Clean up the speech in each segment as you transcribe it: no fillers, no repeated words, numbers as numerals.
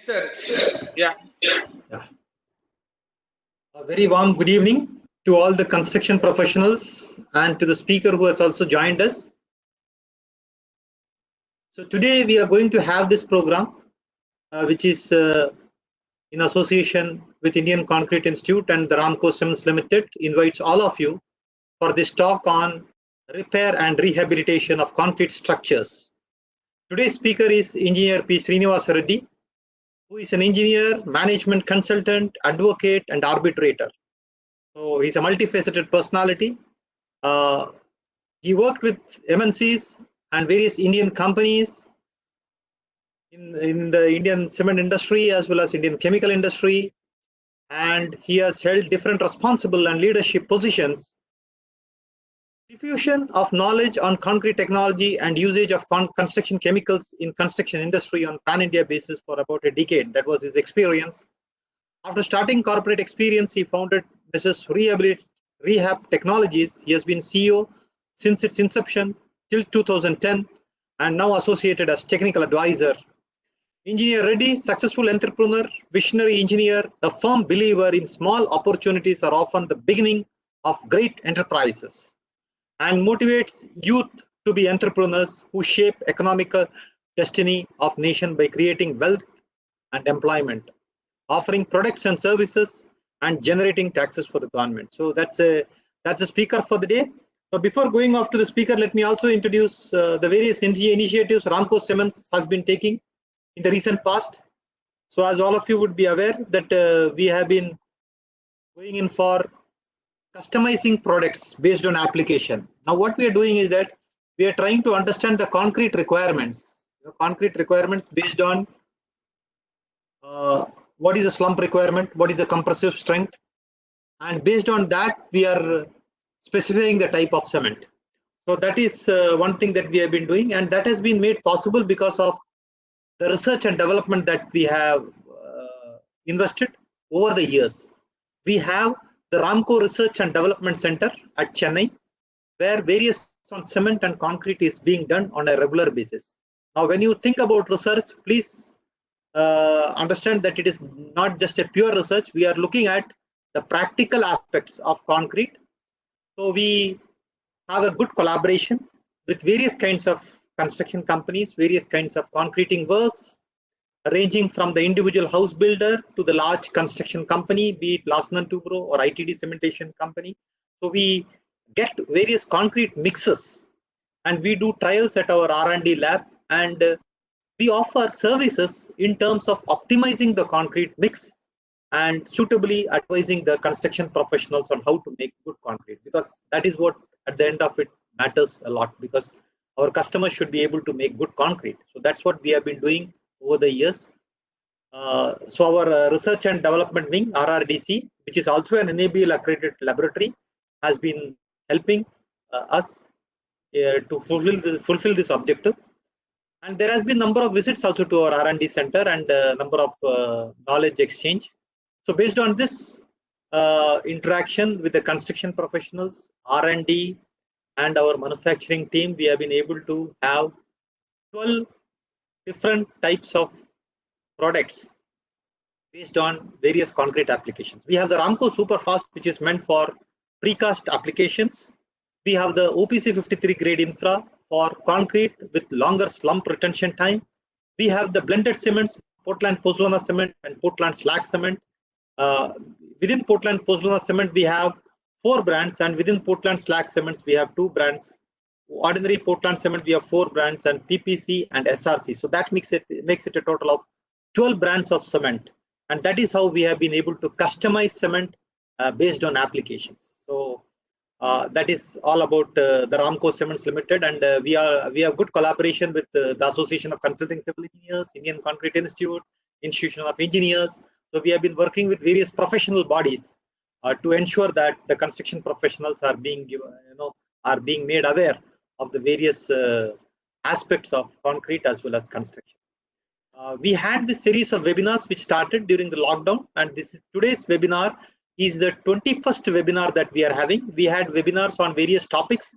sir. Yeah. Yeah. A very warm good evening to all the construction professionals and to the speaker who has also joined us. So today we are going to have this program, which is in association with Indian Concrete Institute and the Ramco Cements Limited, invites all of you for this talk on repair and rehabilitation of concrete structures. Today's speaker is Engineer P. Srinivasa Reddy, who is an engineer, management consultant, advocate, and arbitrator. So he's a multifaceted personality. He worked with MNCs and various Indian companies in the Indian cement industry as well as Indian chemical industry, and he has held different responsible and leadership positions. Diffusion of knowledge on concrete technology and usage of construction chemicals in construction industry on pan-India basis for about a decade. That was his experience. After starting corporate experience, he founded Mrs. Rehab Technologies. He has been CEO since its inception till 2010 and now associated as technical advisor. Engineer Reddy, successful entrepreneur, visionary engineer, a firm believer in small opportunities are often the beginning of great enterprises, and motivates youth to be entrepreneurs who shape economic destiny of nation by creating wealth and employment, offering products and services, and generating taxes for the government. So that's a speaker for the day. So before going off to the speaker, let me also introduce the various initiatives Ramco Cements has been taking in the recent past. So as all of you would be aware that we have been going in for customizing products based on application. Now what we are doing is that we are trying to understand the concrete requirements based on what is the slump requirement, what is the compressive strength, and based on that we are specifying the type of cement. So that is one thing that we have been doing, and that has been made possible because of the research and development that we have invested over the years. We have the Ramco Research and Development Center at Chennai, where various on cement and concrete is being done on a regular basis. Now, when you think about research, please understand that it is not just a pure research. We are looking at the practical aspects of concrete. So we have a good collaboration with various kinds of construction companies, various kinds of concreting works, ranging from the individual house builder to the large construction company, be it Larsen & Toubro or ITD Cementation Company. So we get various concrete mixes and we do trials at our R&D lab, and we offer services in terms of optimizing the concrete mix and suitably advising the construction professionals on how to make good concrete, because that is what at the end of it matters a lot, because our customers should be able to make good concrete. So that's what we have been doing over the years. So our research and development wing, RRDC, which is also an NABL accredited laboratory, has been helping us to fulfill this objective. And there has been number of visits also to our R&D center and number of knowledge exchange. So based on this interaction with the construction professionals, R&D, and our manufacturing team, we have been able to have 12 different types of products based on various concrete applications. We have the Ramco Superfast, which is meant for precast applications. We have the OPC 53 grade infra for concrete with longer slump retention time. We have the blended cements, Portland Pozzolana cement and Portland slag cement. Within Portland Pozzolana cement, we have 4 brands, and within Portland slag cements, we have 2 brands. Ordinary Portland cement, we have 4 brands, and PPC and SRC. So that makes it a total of 12 brands of cement, and that is how we have been able to customize cement based on applications. So that is all about the Ramco Cements Limited, and we have good collaboration with the Association of Consulting Civil Engineers, Indian Concrete Institute, Institution of Engineers. So we have been working with various professional bodies to ensure that the construction professionals are being made aware of the various aspects of concrete as well as construction. We had this series of webinars which started during the lockdown, and today's webinar is the 21st webinar that we are having. We had webinars on various topics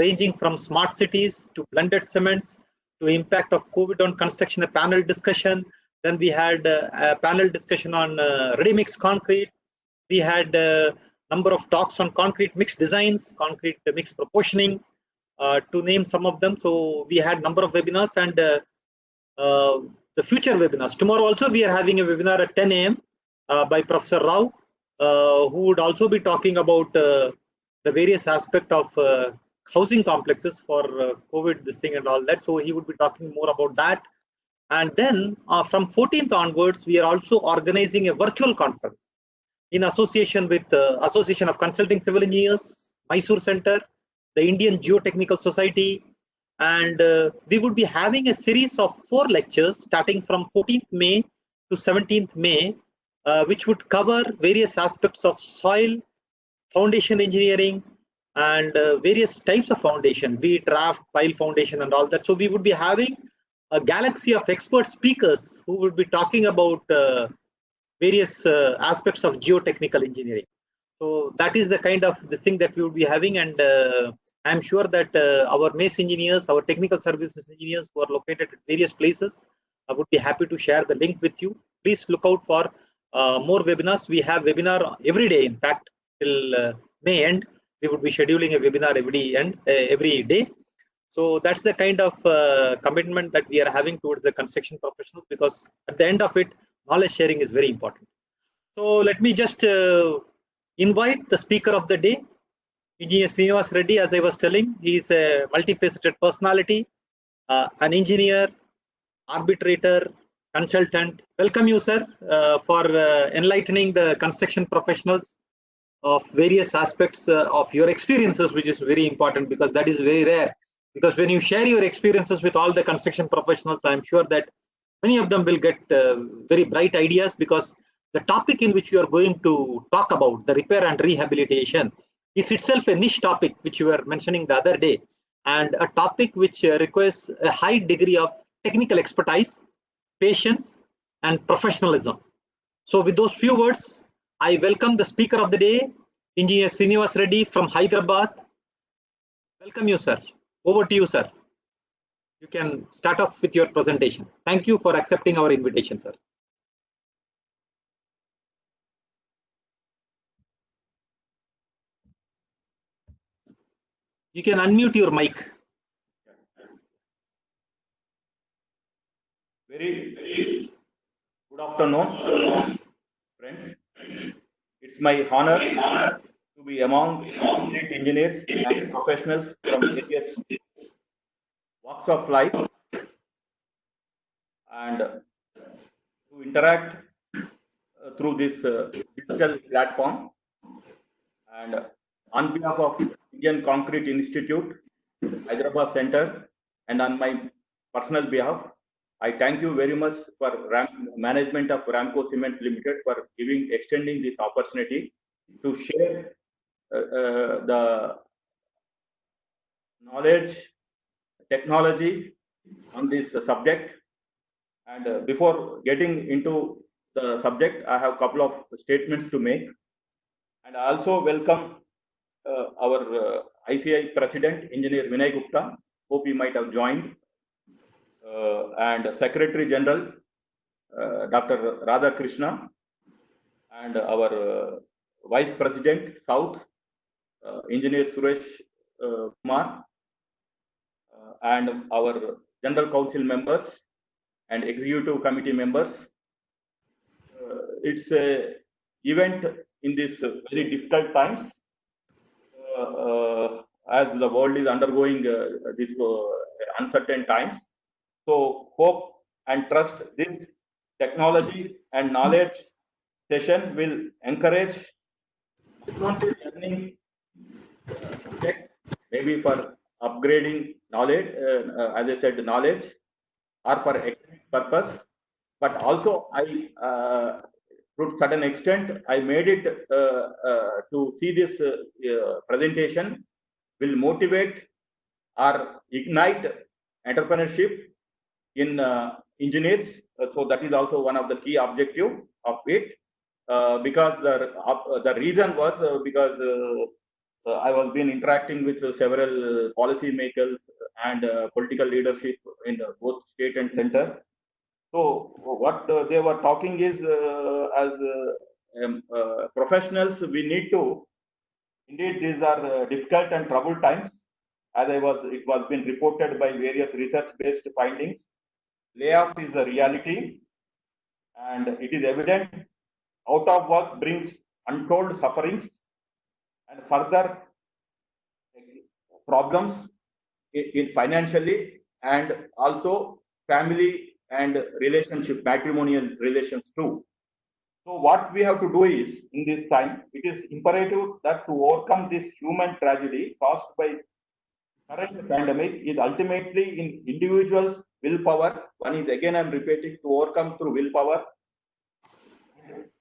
ranging from smart cities to blended cements to impact of COVID on construction, a panel discussion. Then we had a panel discussion on ready-mix concrete. We had a number of talks on concrete mix designs, concrete mix proportioning, to name some of them. So we had number of webinars and the future webinars. Tomorrow also we are having a webinar at 10 a.m. By Professor Rao, who would also be talking about the various aspects of housing complexes for COVID, this thing and all that. So he would be talking more about that. And then from 14th onwards, we are also organizing a virtual conference in association with Association of Consulting Civil Engineers, Mysore Center, the Indian Geotechnical Society, and we would be having a series of 4 lectures starting from 14th May to 17th May, which would cover various aspects of soil, foundation engineering, and various types of foundation, be it raft, pile foundation, and all that. So we would be having a galaxy of expert speakers who would be talking about various aspects of geotechnical engineering. So that is the kind of this thing that we would be having, and I'm sure that our MES engineers, our technical services engineers who are located at various places, I would be happy to share the link with you. Please look out for more webinars. We have webinar every day. In fact, till May end, we would be scheduling a webinar every day. So that's the kind of commitment that we are having towards the construction professionals, because at the end of it, knowledge sharing is very important. So let me just invite the speaker of the day, Engineer Srinivas Reddy. As I was telling, he is a multifaceted personality, an engineer, arbitrator, consultant. Welcome you, sir, for enlightening the construction professionals of various aspects of your experiences, which is very important, because that is very rare. Because when you share your experiences with all the construction professionals, I'm sure that many of them will get very bright ideas, because the topic in which you are going to talk about, the repair and rehabilitation, is itself a niche topic, which you were mentioning the other day, and a topic which requires a high degree of technical expertise, patience, and professionalism. So with those few words, I welcome the speaker of the day, Engineer Srinivas Reddy from Hyderabad. Welcome you, sir. Over to you, sir. You can start off with your presentation. Thank you for accepting our invitation, sir. You can unmute your mic. Very good afternoon, friends. It's my honor to be among great engineers and professionals from various walks of life, and to interact through this digital platform. And on behalf of Indian Concrete Institute, Hyderabad Center, and on my personal behalf, I thank you very much for management of Ramco Cement Limited for extending this opportunity to share the knowledge, technology on this subject. And before getting into the subject, I have a couple of statements to make. And I also welcome our ICI President, Engineer Vinay Gupta. Hope he might have joined. And Secretary General, Dr. Radha Krishna, and our Vice President, South, Engineer Suresh Kumar, and our General Council members and Executive Committee members. It's an event in these very difficult times, as the world is undergoing these uncertain times. So hope and trust this technology and knowledge session will encourage not only learning subject, maybe for upgrading knowledge, as I said, knowledge, or for academic purpose, but also to a certain extent, I made it to see this presentation will motivate or ignite entrepreneurship in engineers. So that is also one of the key objective of it, because the reason was because I was been interacting with several policy makers and political leadership in both state and center. So what they were talking is as professionals, we need to, indeed, these are difficult and troubled times. As it was been reported by various research-based findings. Layoff is a reality, and it is evident out of work brings untold sufferings and further problems in financially and also family and relationship, matrimonial relations too. So what we have to do is, in this time, it is imperative that to overcome this human tragedy caused by current pandemic is ultimately in individuals' willpower. One is, again, I'm repeating, to overcome through willpower,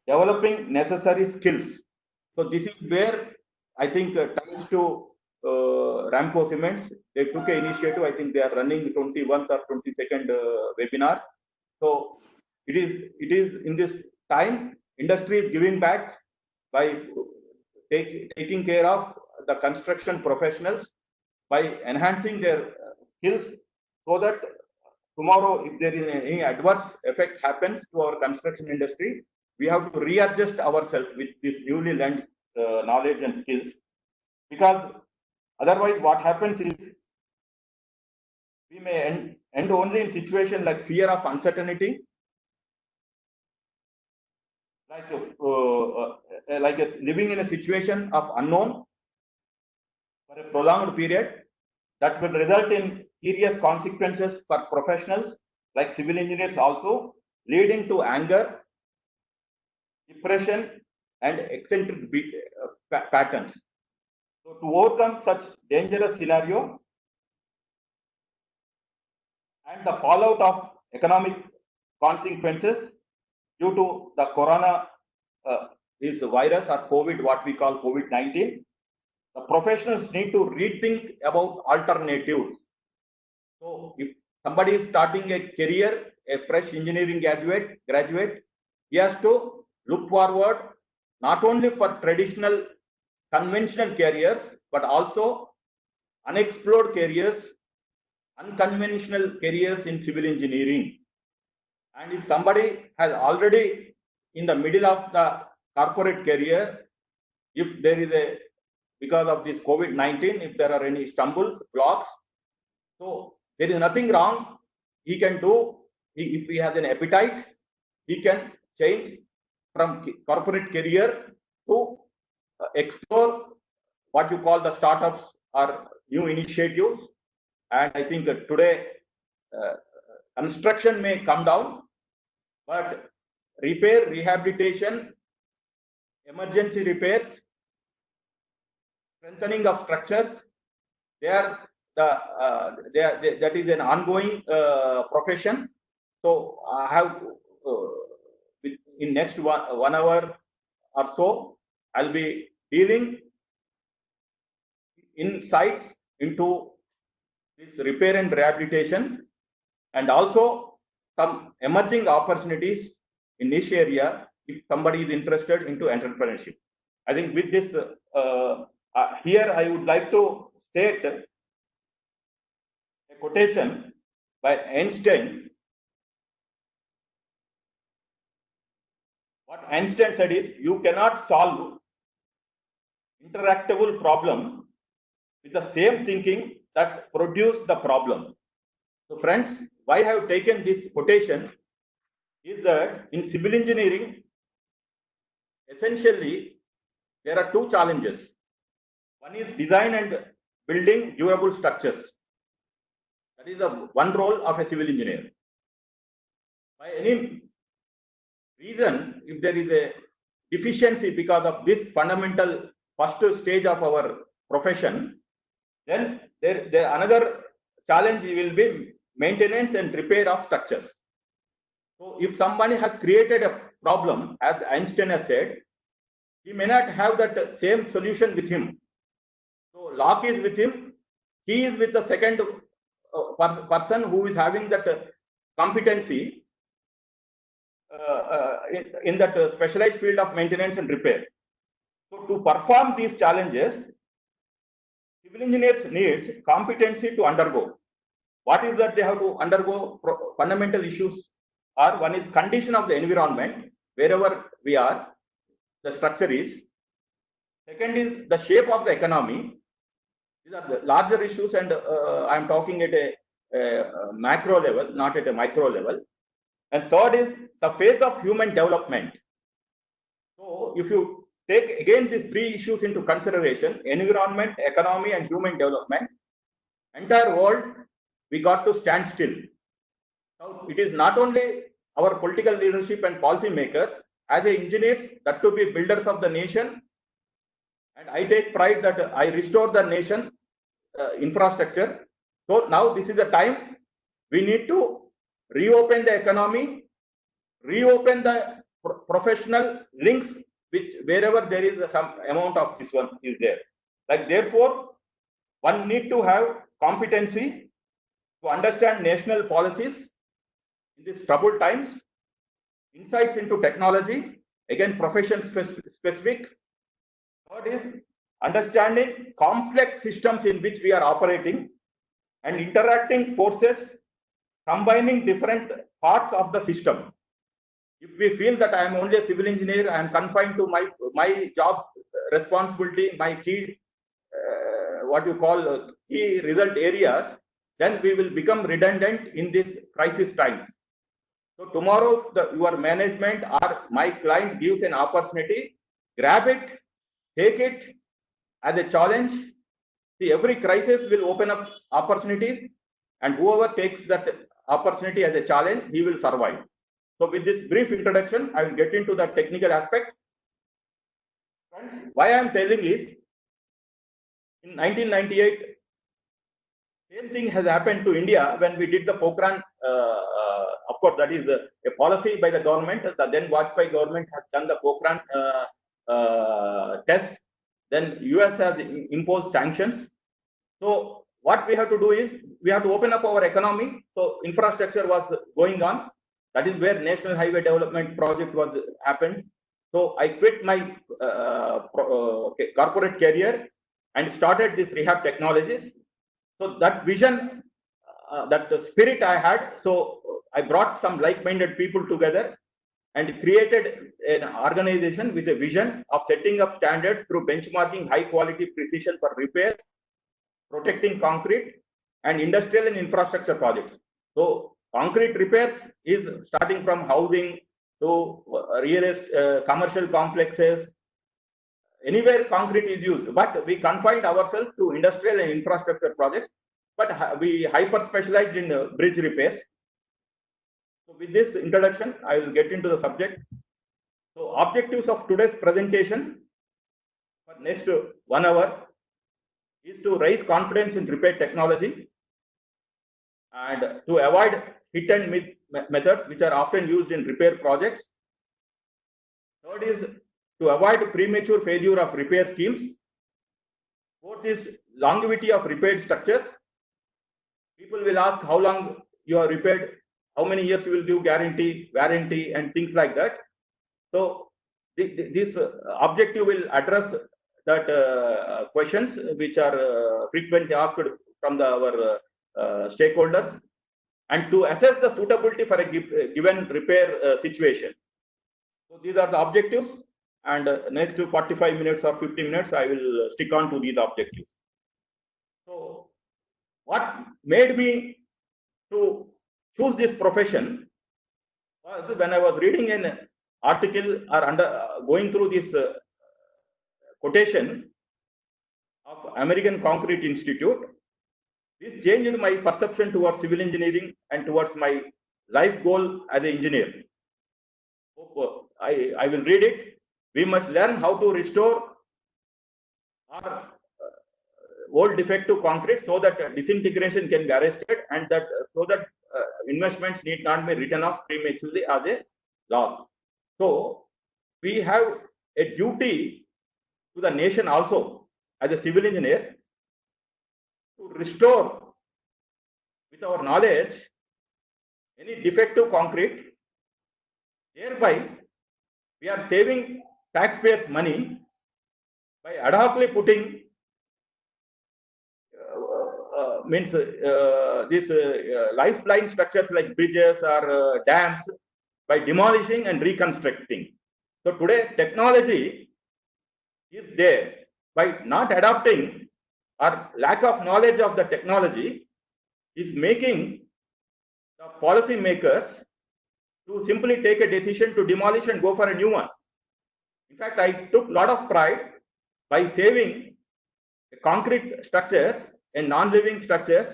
developing necessary skills. So this is where I think thanks to Ramco Cements, they took an initiative. I think they are running 21st or 22nd webinar. So it is in this time, industry is giving back by taking care of the construction professionals, by enhancing their skills, so that tomorrow, if there is any adverse effect happens to our construction industry, we have to readjust ourselves with this newly learned knowledge and skills. Because otherwise, what happens is we may end only in situation like fear of uncertainty, like living in a situation of unknown for a prolonged period, that will result in serious consequences for professionals like civil engineers also, leading to anger, depression, and eccentric patterns. So to overcome such dangerous scenario and the fallout of economic consequences due to the corona, this virus or COVID, what we call COVID-19, the professionals need to rethink about alternatives. So if somebody is starting a career, a fresh engineering graduate, he has to look forward not only for traditional conventional careers, but also unexplored careers, unconventional careers in civil engineering. And if somebody has already in the middle of the corporate career, if there is because of this COVID-19, if there are any stumbles, blocks, so there is nothing wrong. He can do, if he has an appetite, he can change from corporate career to explore what you call the startups or new initiatives. And I think that today construction may come down, but repair, rehabilitation, emergency repairs, strengthening of structures, that is an ongoing profession. So I have in next 1 hour or so, I'll be dealing insights into this repair and rehabilitation, and also some emerging opportunities in this area if somebody is interested into entrepreneurship. I think with this, here I would like to state a quotation by Einstein. What Einstein said is, you cannot solve interactable problem with the same thinking that produced the problem. So friends, why I have taken this quotation is that in civil engineering, essentially, there are two challenges. One is design and building durable structures. That is the one role of a civil engineer. By any reason, if there is a deficiency because of this fundamental first stage of our profession, then there another challenge will be maintenance and repair of structures. So if somebody has created a problem, as Einstein has said, he may not have that same solution with him. So Locke is with him, he is with the second person who is having that competency in that specialized field of maintenance and repair. So to perform these challenges, civil engineers needs competency to undergo. What is that they have to undergo? Fundamental issues or one is condition of the environment, wherever we are, the structure is. Second is the shape of the economy. These are the larger issues, and I am talking at a macro level, not at a micro level. And third is the phase of human development. So if you take again these three issues into consideration, environment, economy, and human development, entire world, we got to stand still. Now, it is not only our political leadership and policy makers, as engineers, that to be builders of the nation, and I take pride that I restore the nation infrastructure. So now this is the time we need to reopen the economy, reopen the professional links, which wherever there is some amount of this one is there. Like therefore, one need to have competency to understand national policies in these troubled times, insights into technology, again profession specific. Third is understanding complex systems in which we are operating and interacting forces, combining different parts of the system. If we feel that I am only a civil engineer, I am confined to my job responsibility, my key, what you call key result areas, then we will become redundant in these crisis times. So tomorrow, your management or my client gives an opportunity, grab it, take it as a challenge. See, every crisis will open up opportunities, and whoever takes that opportunity as a challenge, he will survive. So with this brief introduction, I will get into the technical aspect. Friends, why I am telling is, in 1998, same thing has happened to India when we did the Pokhran. Of course, that is a policy by the government. The then Vajpayee government has done the Pokhran test. Then US has imposed sanctions. So what we have to do is we have to open up our economy. So infrastructure was going on. That is where National Highway Development Project was happened. So I quit my corporate career and started this Rehab Technologies. So that vision, that spirit I had, so I brought some like-minded people together and created an organization with a vision of setting up standards through benchmarking high quality precision for repair, protecting concrete, and industrial and infrastructure projects. So concrete repairs is starting from housing to commercial complexes, anywhere concrete is used, but we confined ourselves to industrial and infrastructure projects, but we hyper specialized in bridge repairs. So with this introduction, I will get into the subject. So objectives of today's presentation for next 1 hour is to raise confidence in repair technology and to avoid hit and miss methods which are often used in repair projects. Third is to avoid premature failure of repair schemes. Fourth is longevity of repaired structures. People will ask how long you are repaired, how many years you will give guarantee, warranty, and things like that. So this objective will address that questions which are frequently asked from our stakeholders, and to assess the suitability for a given repair situation. So these are the objectives, and next 45 minutes or 50 minutes, I will stick on to these objectives. So what made me to choose this profession was when I was reading an article or going through this quotation of American Concrete Institute. This changed my perception towards civil engineering and towards my life goal as an engineer. I will read it. We must learn how to restore our old defective concrete so that disintegration can be arrested, and that so that investments need not be written off prematurely as a loss. So we have a duty to the nation also as a civil engineer to restore with our knowledge any defective concrete. Thereby, we are saving taxpayers' money by ad hocly putting these lifeline structures like bridges or dams by demolishing and reconstructing. So today technology is there. By not adopting or lack of knowledge of the technology is making the policy makers to simply take a decision to demolish and go for a new one. In fact, I took a lot of pride by saving concrete structures and non-living structures,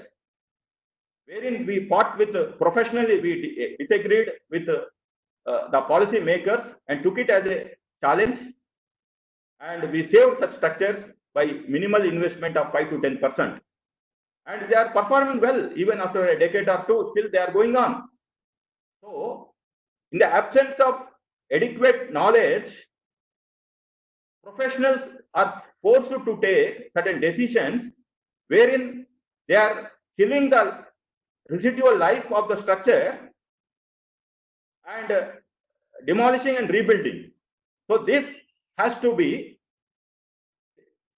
wherein we fought with professionally, we disagreed with the policy makers and took it as a challenge, and we saved such structures by minimal investment of 5 to 10%. And they are performing well even after a decade or two, still they are going on. So, in the absence of adequate knowledge, professionals are forced to take certain decisions wherein they are killing the residual life of the structure and demolishing and rebuilding. So this has to be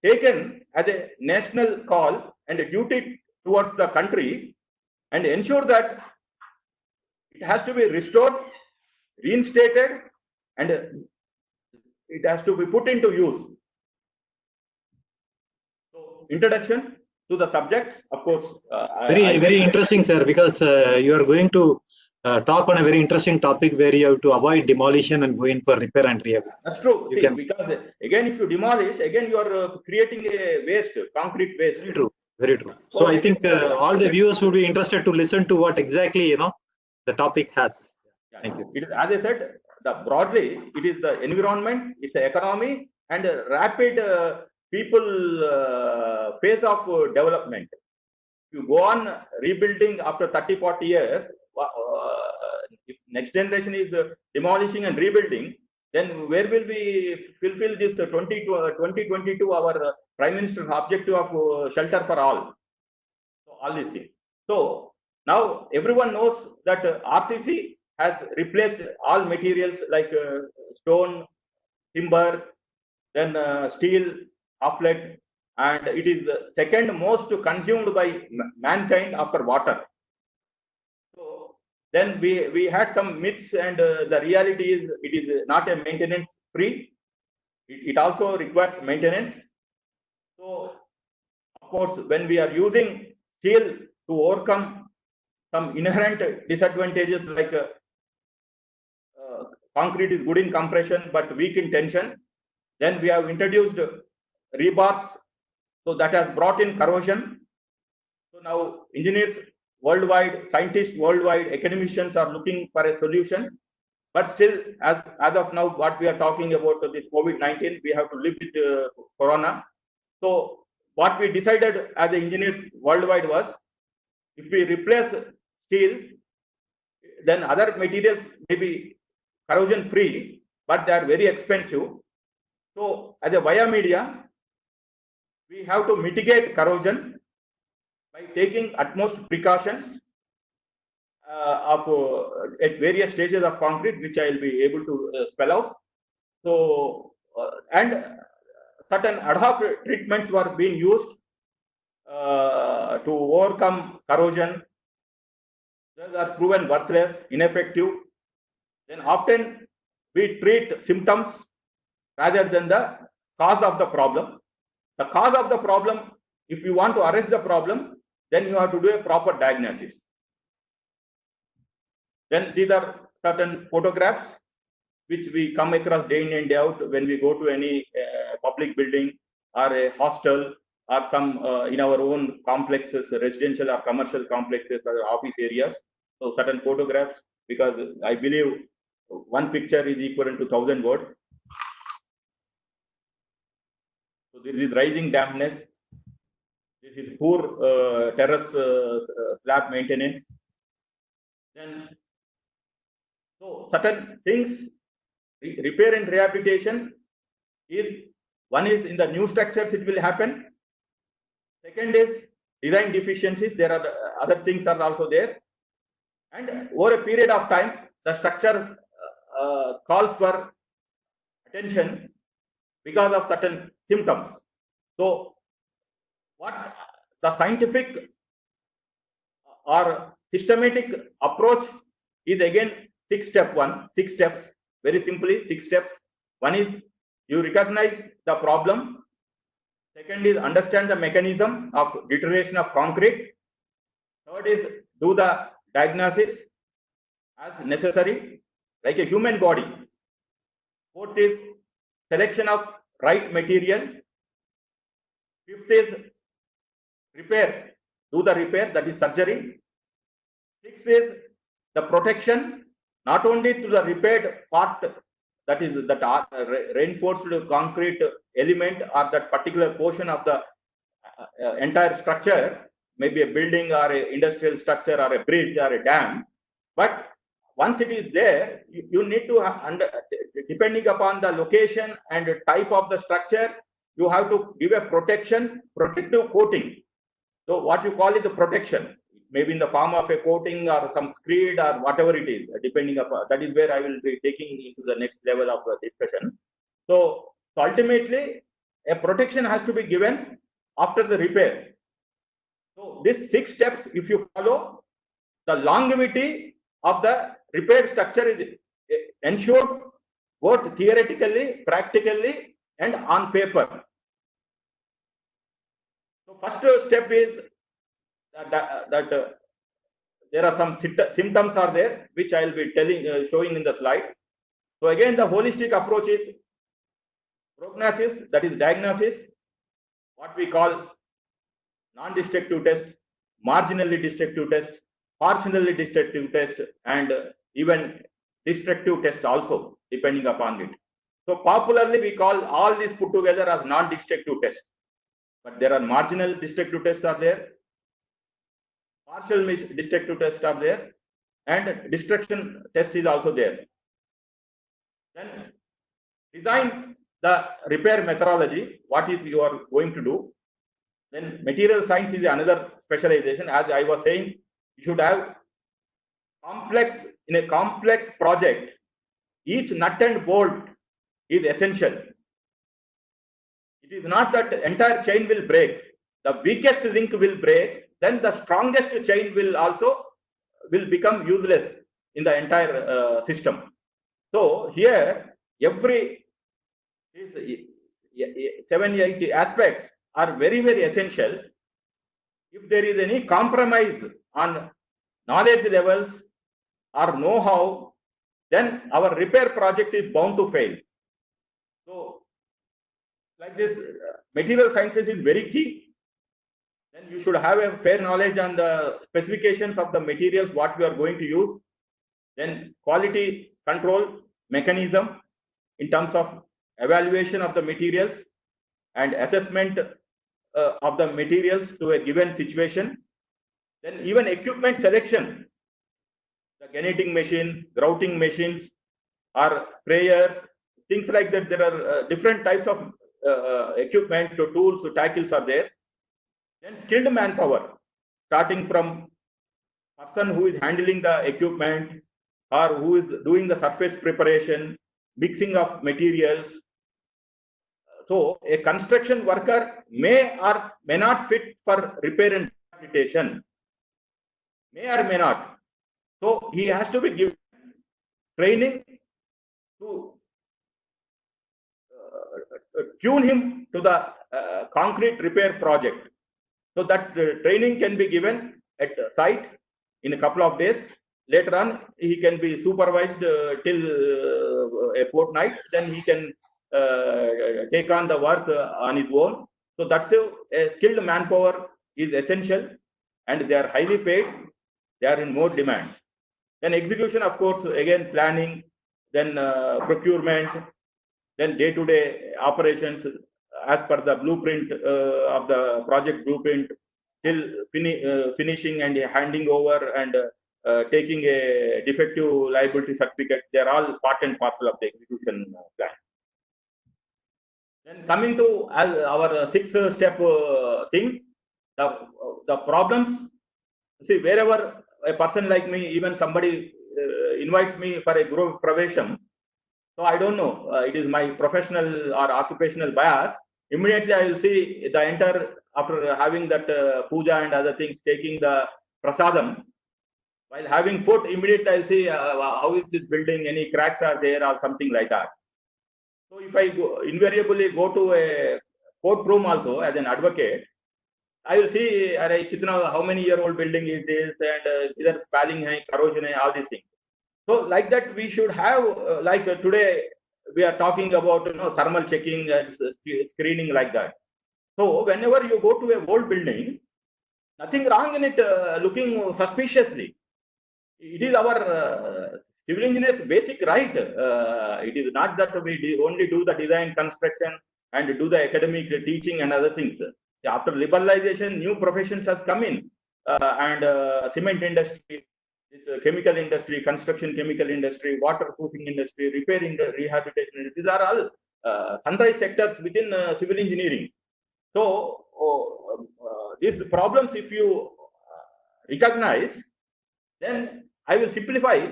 taken as a national call and a duty towards the country, and ensure that it has to be restored, reinstated, and it has to be put into use. So, introduction to the subject, of course. Very interesting, sir, because you are going to talk on a very interesting topic where you have to avoid demolition and go in for repair and rehabilitation. That's true. See, because again, if you demolish, again you are creating a waste, concrete waste. Very true. Very true. So I think all the viewers would be interested to listen to what exactly the topic has. Yeah. Thank you. It is, as I said, broadly it is the environment, it's the economy, and rapid people phase of development. If you go on rebuilding after 30-40 years, if next generation is demolishing and rebuilding, then where will we fulfill this 2022 our Prime Minister's objective of shelter for all? So all these things. So now everyone knows that RCC has replaced all materials like stone, timber, then steel, half-lead, and it is the second most consumed by mankind after water. So then we had some myths, and the reality is it is not a maintenance free. It also requires maintenance. So of course, when we are using steel to overcome some inherent disadvantages like concrete is good in compression but weak in tension, then we have introduced rebars, so that has brought in corrosion. So now engineers worldwide, scientists worldwide, academicians are looking for a solution. But still, as of now, what we are talking about this COVID-19, we have to live with corona. So what we decided as engineers worldwide was, if we replace steel, then other materials may be corrosion free, but they are very expensive. So as a via media, we have to mitigate corrosion by taking utmost precautions at various stages of concrete, which I will be able to spell out. So and certain ad hoc treatments were being used to overcome corrosion. Those are proven worthless, ineffective. Then often we treat symptoms rather than the cause of the problem. The cause of the problem, if you want to arrest the problem, then you have to do a proper diagnosis. Then these are certain photographs which we come across day in and day out when we go to any public building or a hostel or some in our own complexes, residential or commercial complexes or office areas. So certain photographs, because I believe one picture is equivalent to 1,000 words. So this is rising dampness. This is poor terrace slab maintenance. Then, so certain things, repair and rehabilitation is, one is in the new structures it will happen. Second is design deficiencies. There are other things are also there. And over a period of time, the structure calls for attention because of certain symptoms. So what the scientific or systematic approach is, again six steps, very simply, 6 steps. One is you recognize the problem. Second is understand the mechanism of deterioration of concrete. Third is do the diagnosis as necessary, like a human body. Fourth is selection of right material. Fifth is repair, do the repair, that is surgery. Sixth is the protection, not only to the repaired part, that is that reinforced concrete element or that particular portion of the entire structure, maybe a building or an industrial structure or a bridge or a dam, but once it is there, you need to, depending upon the location and type of the structure, you have to give a protective coating. So what you call it the protection, maybe in the form of a coating or some screed or whatever it is, depending upon, that is where I will be taking into the next level of the discussion. So ultimately, a protection has to be given after the repair. So these 6 steps, if you follow, the longevity of the repaired structure is ensured both theoretically, practically, and on paper. So first step is that there are some symptoms are there, which I will be showing in the slide. So again, the holistic approach is prognosis, that is diagnosis, what we call non-destructive test, marginally destructive test, partially destructive test, and even destructive test also, depending upon it. So popularly we call all these put together as non-destructive test, but there are marginal destructive tests are there, partial destructive tests are there, and destruction test is also there. Then design the repair methodology, what is you are going to do. Then material science is another specialization. As I was saying, you should have in a complex project, each nut and bolt is essential. It is not that the entire chain will break. The weakest link will break, then the strongest chain will become useless in the entire system. So here, every 7-8 aspects are very, very essential. If there is any compromise on knowledge levels or know-how, then our repair project is bound to fail. So, like this, material sciences is very key. Then you should have a fair knowledge on the specifications of the materials, what we are going to use. Then quality control mechanism in terms of evaluation of the materials and assessment of the materials to a given situation. Then even equipment selection, the graniting machine, grouting machines, or sprayers, things like that. There are different types of equipment, tools, tackles are there. Then skilled manpower, starting from person who is handling the equipment or who is doing the surface preparation, mixing of materials. So a construction worker may or may not fit for repair and rehabilitation, may or may not. So he has to be given training to tune him to the concrete repair project. So that training can be given at site in a couple of days. Later on, he can be supervised till a fortnight. Then he can take on the work on his own. So that's a skilled manpower is essential, and they are highly paid. They are in more demand. Then execution, of course, again planning, then procurement, then day-to-day operations as per the blueprint of the project blueprint till finishing and handing over and taking a defective liability certificate. They are all part and parcel of the execution plan. Then coming to our 6-step thing, the problems. See, wherever a person like me, even somebody invites me for a group pravesham, so I don't know, it is my professional or occupational bias. Immediately I will see the entire, after having that puja and other things, taking the prasadam. While having foot, immediately I'll see how is this building, any cracks are there or something like that. So if I invariably go to a courtroom also as an advocate, I will see how many year old building is this, and either spalling hai, corrosion hai, all these things. So like that we should have today we are talking about thermal checking and screening like that. So whenever you go to a old building, nothing wrong in it looking suspiciously. It is our civil engineers basic right. It is not that we only do the design construction and do the academic teaching and other things. After liberalization, new professions have come in, and cement industry, this chemical industry, construction chemical industry, waterproofing industry, repair rehabilitation. These are all sunrise sectors within civil engineering. So these problems, if you recognize, then I will simplify,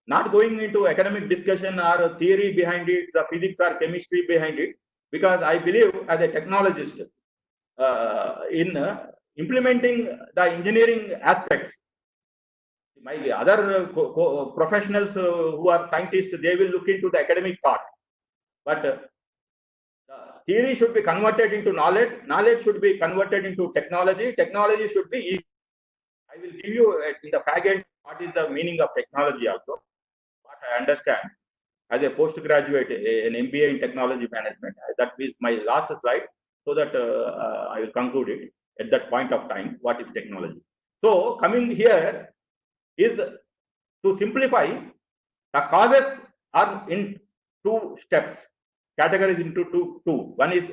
not going into academic discussion or theory behind it, the physics or chemistry behind it, because I believe as a technologist in implementing the engineering aspects. My other professionals who are scientists, they will look into the academic part, but the theory should be converted into knowledge, knowledge should be converted into technology, technology should be easy. I will give you in the packet what is the meaning of technology also, what I understand as a postgraduate, an MBA in technology management. That is my last slide, so that I will conclude it at that point of time, what is technology. So coming here is to simplify, the causes are in two steps, categories into two. One is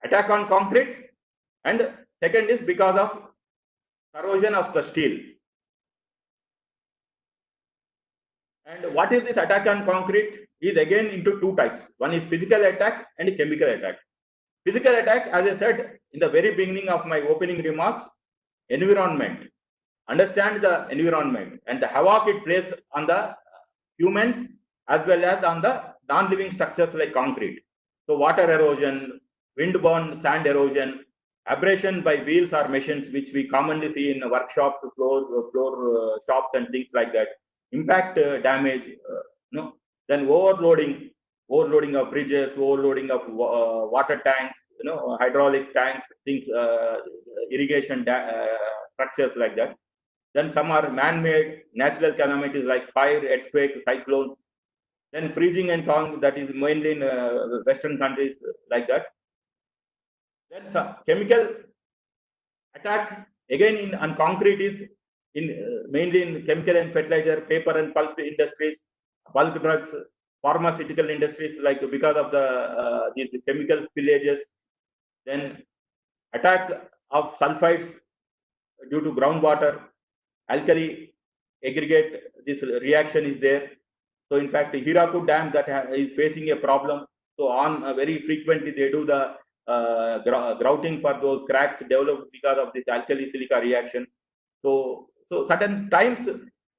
attack on concrete, and second is because of corrosion of the steel. And what is this attack on concrete is again into two types. One is physical attack and chemical attack. Physical attack, as I said in the very beginning of my opening remarks, environment. Understand the environment and the havoc it plays on the humans as well as on the non-living structures like concrete. So water erosion, wind-borne sand erosion, abrasion by wheels or machines, which we commonly see in workshops, floor shops and things like that. Impact damage, then overloading of bridges, overloading of water tanks, hydraulic tanks, things, irrigation structures like that. Then some are man-made natural calamities like fire, earthquake, cyclones. Then freezing and thawing, that is mainly in Western countries like that. Then some chemical attack again on concrete is mainly in chemical and fertilizer, paper and pulp industries, bulk drugs, pharmaceutical industries, like because of the these chemical spillages. Then attack of sulfides due to groundwater, alkali aggregate, this reaction is there. So in fact, Hirakud Dam that is facing a problem. So on very frequently they do the grouting for those cracks developed because of this alkali silica reaction. So certain times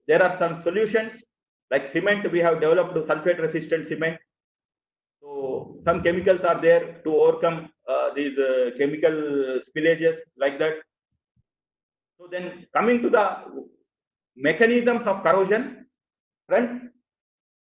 there are some solutions like cement. We have developed sulfate resistant cement. So some chemicals are there to overcome these chemical spillages like that. So then coming to the mechanisms of corrosion, friends,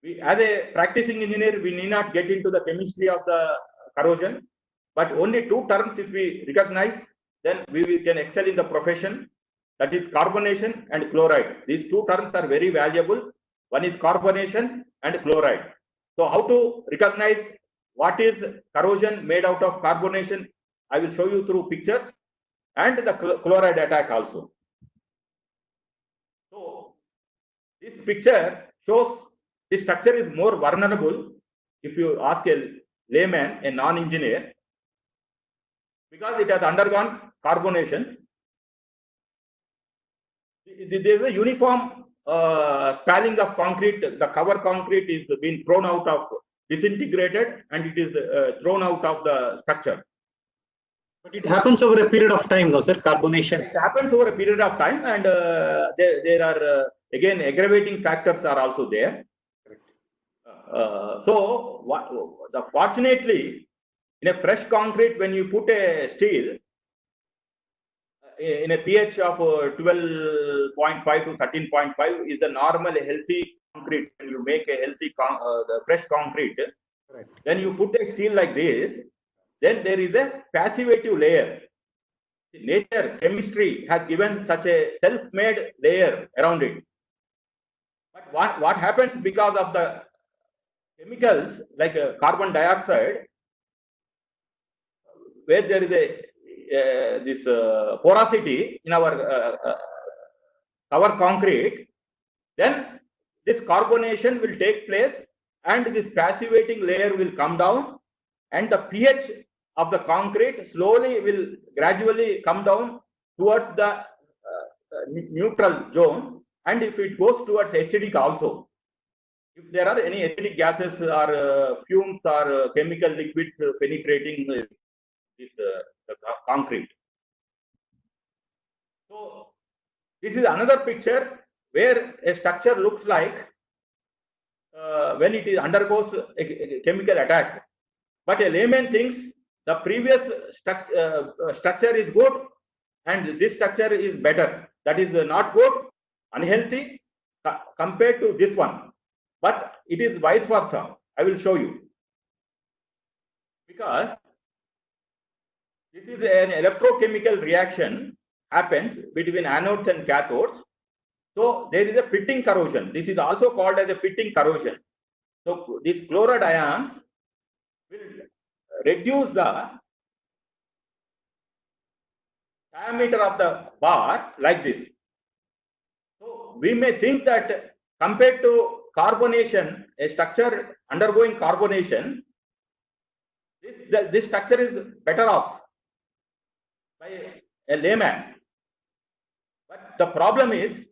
we as a practicing engineer, we need not get into the chemistry of the corrosion, but only two terms if we recognize, then we can excel in the profession. That is carbonation and chloride. These two terms are very valuable. One is carbonation and chloride. So how to recognize what is corrosion made out of carbonation? I will show you through pictures, and the chloride attack also. So this picture shows the structure is more vulnerable if you ask a layman, a non-engineer, because it has undergone carbonation. There is a uniform spalling of concrete. The cover concrete is being thrown out of, disintegrated, and it is thrown out of the structure. But it happens over a period of time, no, sir, carbonation? It happens over a period of time, and there are, again, aggravating factors are also there. Fortunately, in a fresh concrete, when you put a steel, in a pH of 12.5 to 13.5 is the normal healthy concrete. When you make a healthy the fresh concrete, Correct. then you put a steel like this, then there is a passivative layer. Nature, chemistry has given such a self-made layer around it. But what happens because of the chemicals like carbon dioxide, where there is a this porosity in our concrete, then this carbonation will take place and this passivating layer will come down and the pH of the concrete slowly will gradually come down towards the neutral zone, and if it goes towards acidic also, if there are any acidic gases or fumes or chemical liquids penetrating this the concrete. So this is another picture where a structure looks like when it undergoes a chemical attack. But a layman thinks the previous structure is good and this structure is better. That is not good, unhealthy compared to this one. But it is vice versa. I will show you. Because this is an electrochemical reaction happens between anodes and cathodes. So there is a pitting corrosion. This is also called as a pitting corrosion. So these chloride ions will reduce the diameter of the bar like this. So we may think that compared to carbonation, a structure undergoing carbonation, this structure is better off by a layman. But the problem is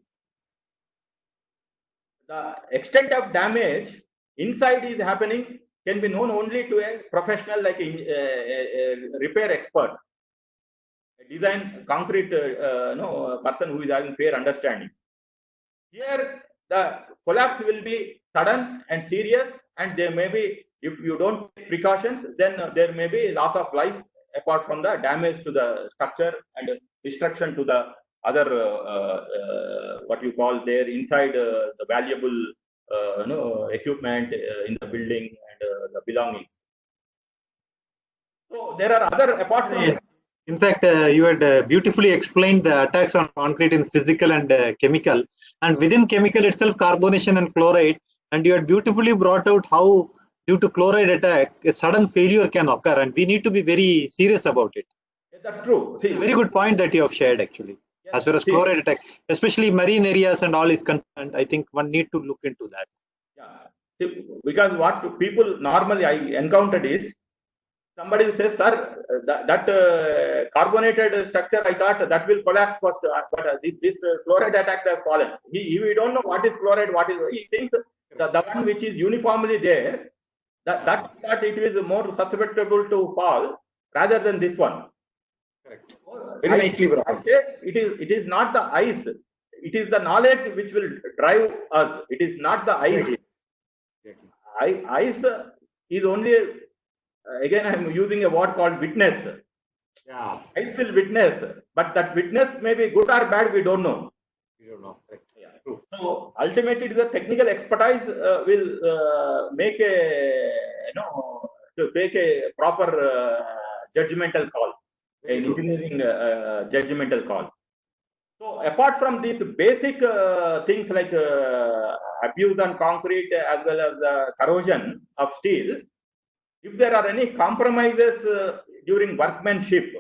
the extent of damage inside is happening can be known only to a professional like a repair expert, a design concrete person who is having fair understanding. Here the collapse will be sudden and serious, and there may be, if you don't take precautions, then there may be loss of life apart from the damage to the structure and destruction to the other what you call there inside the valuable equipment in the building and the belongings. So there are other apart from. In fact, you had beautifully explained the attacks on concrete in physical and chemical, and within chemical itself, carbonation and chloride. And you had beautifully brought out how, due to chloride attack, a sudden failure can occur, and we need to be very serious about it. That's true. See, it's a very good point that you have shared, actually. Yes, as far as chloride attack, especially marine areas and all is concerned, I think one need to look into that. Yeah, see, because what people normally I encountered is, somebody says, sir, that carbonated structure, I thought that will collapse first, but this chloride attack has fallen. We don't know what is chloride, what is, he thinks the one which is uniformly there, that it is more susceptible to fall rather than this one. Correct. Very nicely brought. It is not the ice, it is the knowledge which will drive us. It is not the ice. Exactly. Ice is only, again I am using a word called witness. Yeah. Ice will witness, but that witness may be good or bad, we don't know. We don't know. Correct. Yeah. True. So ultimately the technical expertise will make a to take a proper judgmental call, an engineering judgmental call. So apart from these basic things like abuse on concrete as well as the corrosion of steel, if there are any compromises during workmanship,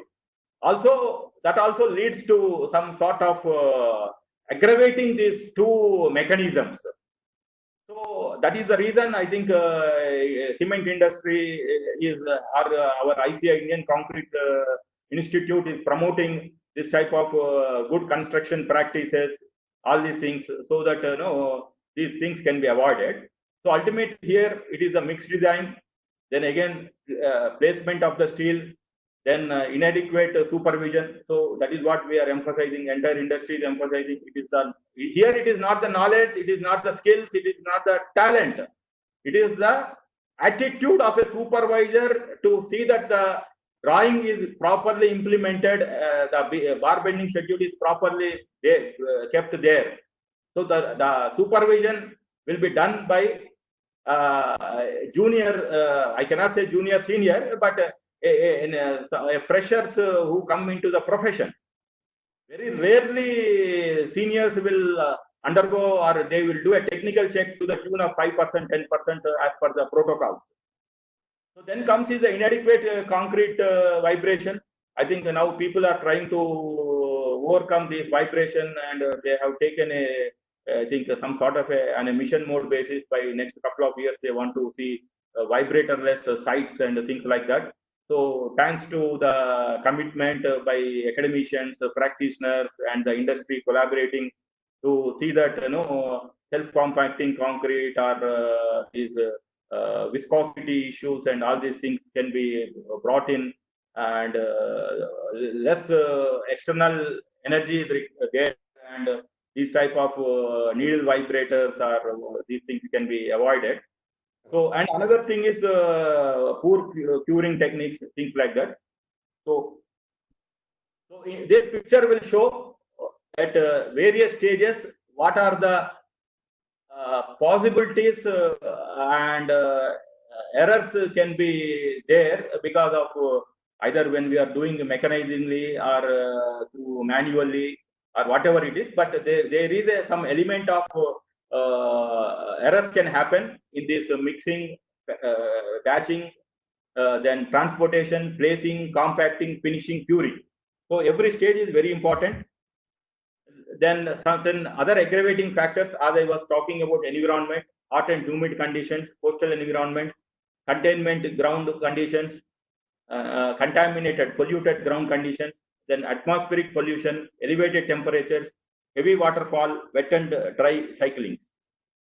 also that also leads to some sort of aggravating these two mechanisms. So that is the reason I think cement industry is, or our ICI Indian Concrete Institute is promoting this type of good construction practices, all these things, so that these things can be avoided. So ultimately here it is a mixed design, then again placement of the steel, then inadequate supervision. So that is what we are emphasizing, entire industry is emphasizing. It is the, here it is not the knowledge, it is not the skills, it is not the talent, it is the attitude of a supervisor to see that the drawing is properly implemented, the bar bending schedule is properly kept there. So the supervision will be done by junior, I cannot say junior, senior, but freshers who come into the profession. Very rarely seniors will undergo or they will do a technical check to the tune of 5%, 10% as per the protocols. So then comes is the inadequate concrete vibration. I think now people are trying to overcome this vibration, and they have taken I think some sort of an emission mode basis. By next couple of years, they want to see vibratorless sites and things like that. So thanks to the commitment by academicians, practitioners, and the industry collaborating to see that self-compacting concrete or is viscosity issues and all these things can be brought in, and less external energy is there, and these type of needle vibrators or these things can be avoided. So, and another thing is poor curing techniques, things like that. So this picture will show at various stages what are the possibilities and errors can be there because of either when we are doing mechanizingly or through manually or whatever it is, but there is some element of errors can happen in this mixing, batching, then transportation, placing, compacting, finishing, curing. So every stage is very important. Then certain other aggravating factors, as I was talking about environment, hot and humid conditions, coastal environment, containment ground conditions, contaminated, polluted ground conditions, then atmospheric pollution, elevated temperatures, heavy waterfall, wet and dry cyclings.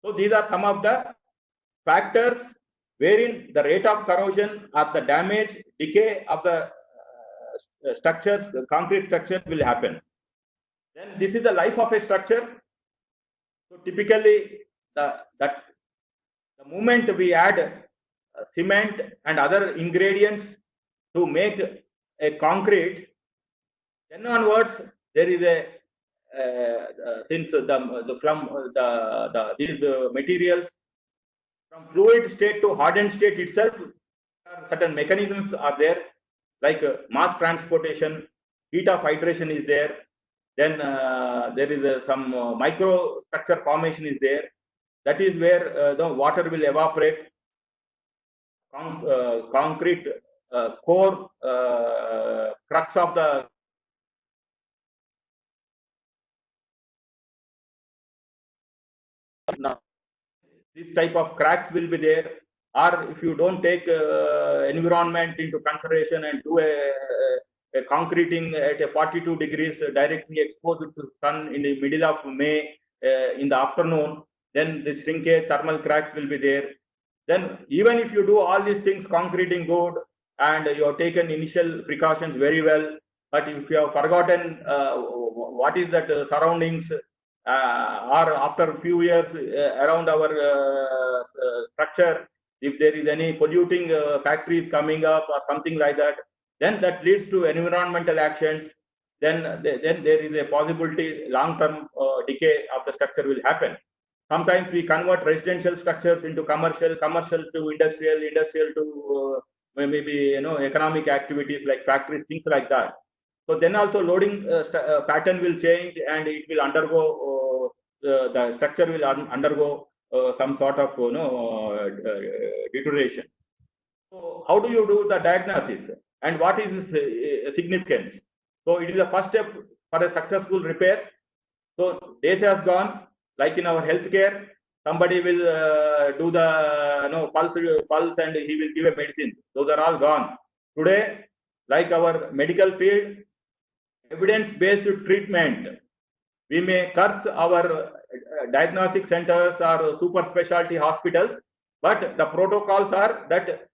So these are some of the factors wherein the rate of corrosion or the damage, decay of the structures, the concrete structure will happen. Then this is the life of a structure. So typically, the moment we add cement and other ingredients to make a concrete, then onwards there is a since these materials from fluid state to hardened state itself, certain mechanisms are there, like mass transportation, heat of hydration is there. Then there is some microstructure formation is there. That is where the water will evaporate. Concrete core crux of the this type of cracks will be there. Or if you don't take environment into consideration and do a concreting at a 42 degrees directly exposed to sun in the middle of May in the afternoon, then the shrinkage, thermal cracks will be there. Then even if you do all these things, concreting good, and you have taken initial precautions very well, but if you have forgotten what is that surroundings, or after a few years around our structure, if there is any polluting factories coming up or something like that, then that leads to environmental actions. Then there is a possibility long-term decay of the structure will happen. Sometimes we convert residential structures into commercial, commercial to industrial, industrial to maybe economic activities like factories, things like that. So then also loading pattern will change, and it will undergo the structure will undergo some sort of deterioration. So how do you do the diagnosis, and what is its significance? So it is the first step for a successful repair. So days have gone. Like in our healthcare, somebody will do the pulse and he will give a medicine. Those are all gone. Today, like our medical field, evidence-based treatment. We may curse our diagnostic centers or super specialty hospitals, but the protocols are that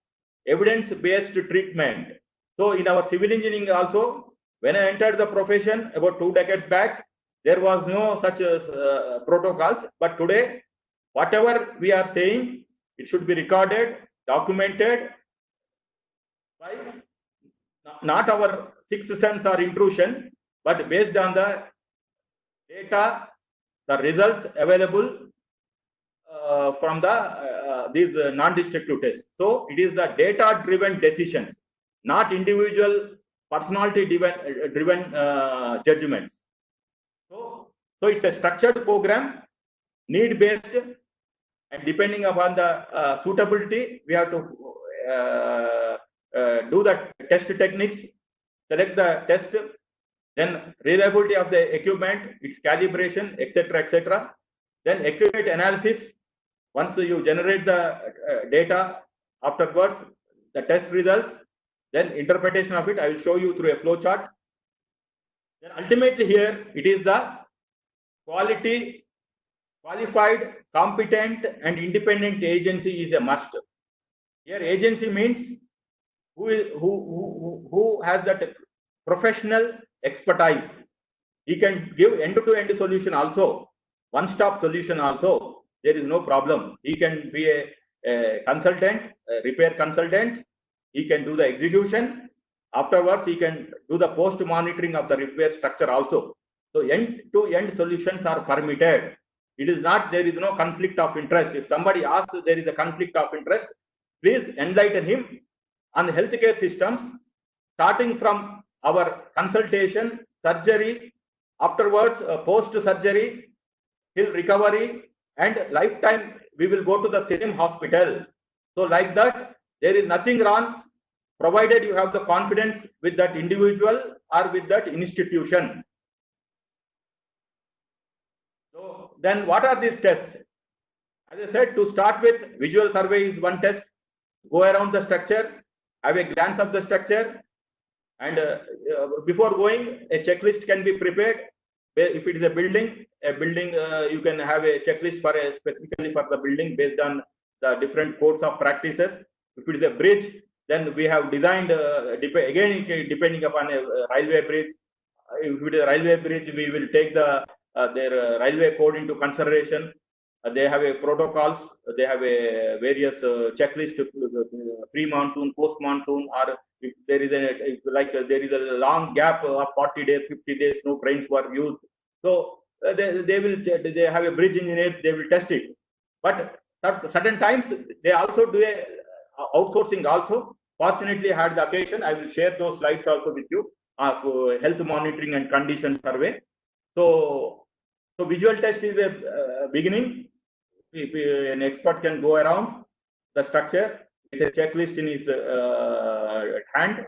evidence-based treatment. So in our civil engineering also, when I entered the profession about 2 decades back, there was no such protocols. But today, whatever we are saying, it should be recorded, documented by not our sixth sense or intrusion, but based on the data, the results available from the these non-destructive tests. So it is the data-driven decisions, not individual personality-driven judgments. So it's a structured program, need-based, and depending upon the suitability, we have to do the test techniques, select the test, then reliability of the equipment, its calibration, etc., etc. Then accurate analysis. Once you generate the data, afterwards the test results, then interpretation of it. I will show you through a flow chart. Then ultimately here it is the qualified, competent, and independent agency is a must. Here agency means who has that professional expertise. He can give end-to-end solution also, one-stop solution also. There is no problem. He can be a consultant, a repair consultant. He can do the execution. Afterwards, he can do the post-monitoring of the repair structure also. So end-to-end solutions are permitted. It is not, there is no conflict of interest. If somebody asks there is a conflict of interest, please enlighten him on the healthcare systems, starting from our consultation, surgery, afterwards post-surgery, till recovery, and lifetime we will go to the same hospital. So like that, there is nothing wrong, provided you have the confidence with that individual or with that institution. So then what are these tests? As I said, to start with, visual survey is one test. Go around the structure, have a glance of the structure, and before going, a checklist can be prepared. If it is a building, you can have a checklist for specifically for the building based on the different codes of practices. If it is a bridge, then we have designed again depending upon a railway bridge. If it is a railway bridge, we will take the their railway code into consideration. They have a protocols. They have a various checklist, pre-monsoon, post-monsoon, or if there is there is a long gap of 40 days, 50 days, no trains were used. So they have a bridge engineers. They will test it. But certain times they also do a outsourcing also. Fortunately, I had the occasion. I will share those slides also with you of health monitoring and condition survey. So visual test is a beginning. If an expert can go around the structure with a checklist in his hand,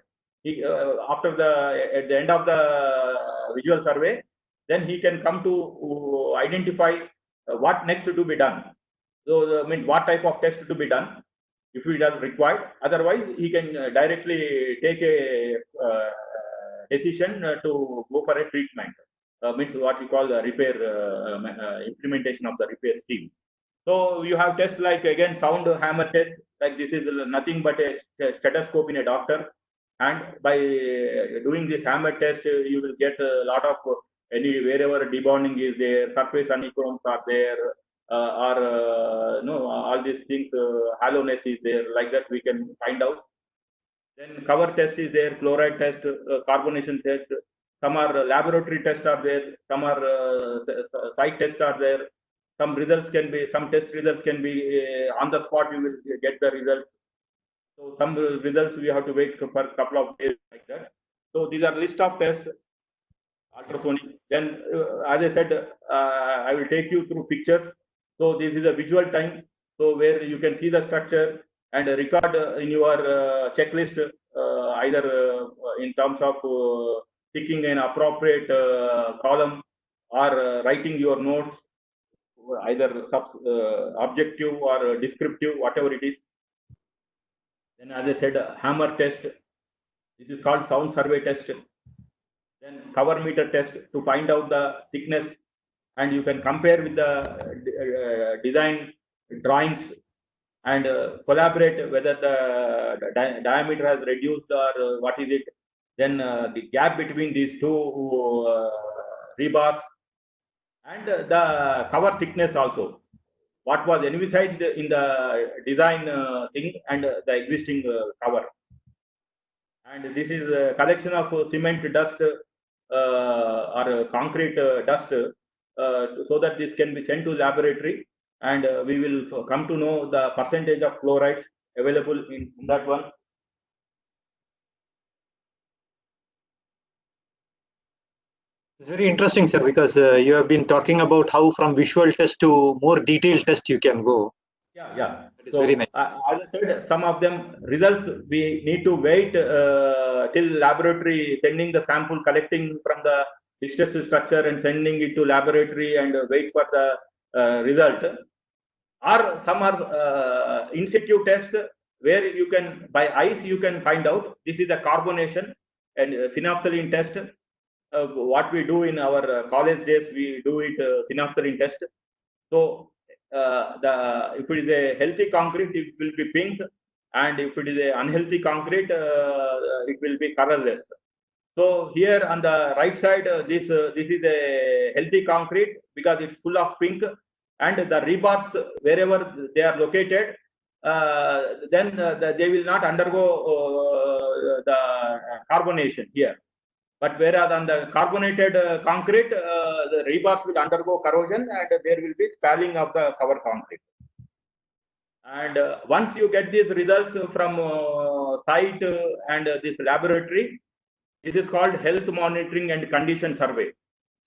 after at the end of the visual survey, then he can come to identify what next to be done. So I mean, what type of test to be done if it is required. Otherwise, he can directly take a decision to go for a treatment. Means what we call the repair implementation of the repair scheme. So you have tests like again sound hammer test, like this is nothing but a stethoscope in a doctor, and by doing this hammer test you will get a lot of wherever debonding is there, surface honeycombs are there, or no, all these things, hollowness is there, like that we can find out. Then cover test is there, chloride test, carbonation test. Some are laboratory tests are there, some are site tests are there. Some results can be, some test results can be on the spot, you will get the results. So some results we have to wait for a couple of days, like that. So these are list of tests, ultrasonic. Then as I said, I will take you through pictures. So this is a visual time. So where you can see the structure and record in your checklist, either in terms of picking an appropriate column or writing your notes, either objective or descriptive, whatever it is. Then as I said, hammer test. This is called sound survey test. Then cover meter test to find out the thickness, and you can compare with the design drawings and collaborate whether the diameter has reduced or what is it. Then the gap between these two rebars, and the cover thickness also, what was envisaged in the design thing and the existing cover. And this is a collection of cement dust or concrete dust, so that this can be sent to laboratory, and we will come to know the percentage of chlorides available in that one. It's very interesting, sir, because you have been talking about how from visual test to more detailed test you can go. Yeah, yeah. That is So, very nice. as I said, some of them results we need to wait till laboratory, sending the sample, collecting from the distress structure and sending it to laboratory and wait for the result. Or some are in situ test where you can, by eyes, you can find out. This is the carbonation and phenolphthalein test. What we do in our college days, we do it phenolphthalein test. So if it is a healthy concrete, it will be pink, and if it is a unhealthy concrete, it will be colorless. So here on the right side, this is a healthy concrete because it's full of pink, and the rebars wherever they are located, then they will not undergo the carbonation here. But whereas on the carbonated concrete, the rebars will undergo corrosion and there will be spalling of the cover concrete. And once you get these results from site and this laboratory, this is called health monitoring and condition survey.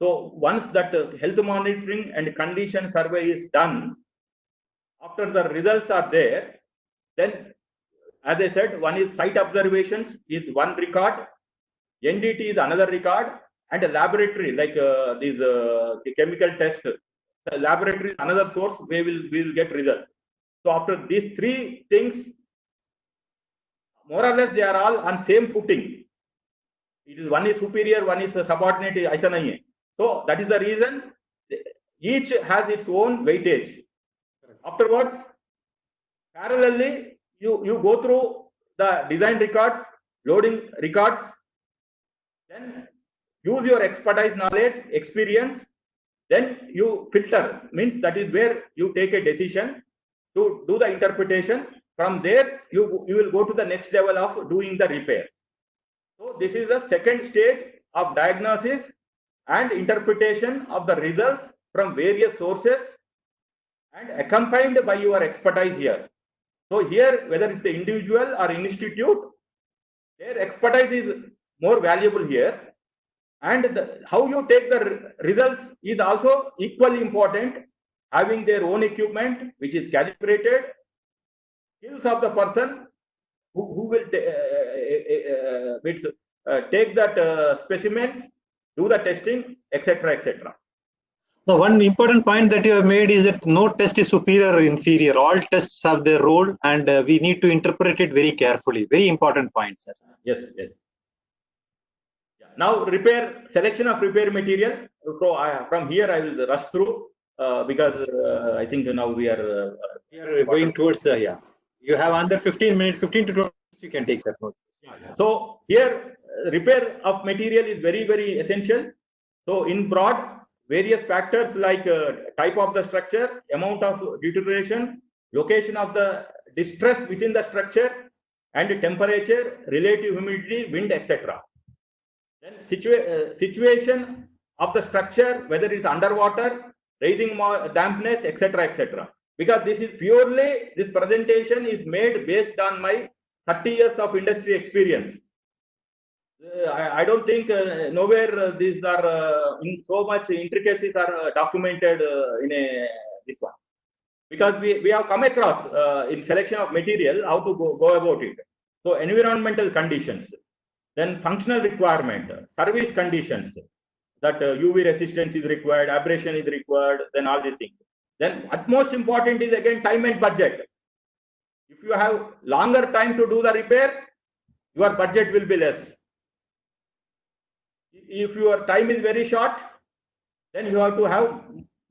So once that health monitoring and condition survey is done, after the results are there, then, as I said, one is site observations is one record, NDT is another record, and a laboratory like the chemical test, the laboratory is another source where we will get results. So after these three things, more or less they are all on same footing. It is one is superior, one is subordinate, aisa nahi hai. So that is the reason each has its own weightage. Afterwards, parallelly, you go through the design records, loading records, then use your expertise, knowledge, experience, then you filter, means that is where you take a decision to do the interpretation. From there, you will go to the next level of doing the repair. So this is the second stage of diagnosis and interpretation of the results from various sources and accompanied by your expertise here. So here, whether it's the individual or institute, their expertise is more valuable here. And how you take the results is also equally important, having their own equipment, which is calibrated, skills of the person who will take that specimens, do the testing, etc., etc. Now, one important point that you have made is that no test is superior or inferior. All tests have their role, and we need to interpret it very carefully. Very important point, sir. Yes, yes. Now, repair, selection of repair material. So from here I will rush through because I think now we are going towards the, yeah. You have under 15 minutes, 15 to 20 minutes, you can take that note. Yeah. So here repair of material is very, very essential. So in broad, various factors like type of the structure, amount of deterioration, location of the distress within the structure, and temperature, relative humidity, wind, etc. Then situation of the structure, whether it's underwater, raising dampness, etc., etc. Because this is purely, this presentation is made based on my 30 years of industry experience. I don't think nowhere these are in so much intricacies are documented in this one. Because we have come across in selection of material how to go about it. So environmental conditions, then functional requirement, service conditions, that UV resistance is required, abrasion is required, then all these things. Then utmost important is again time and budget. If you have longer time to do the repair, your budget will be less. If your time is very short, then you have to have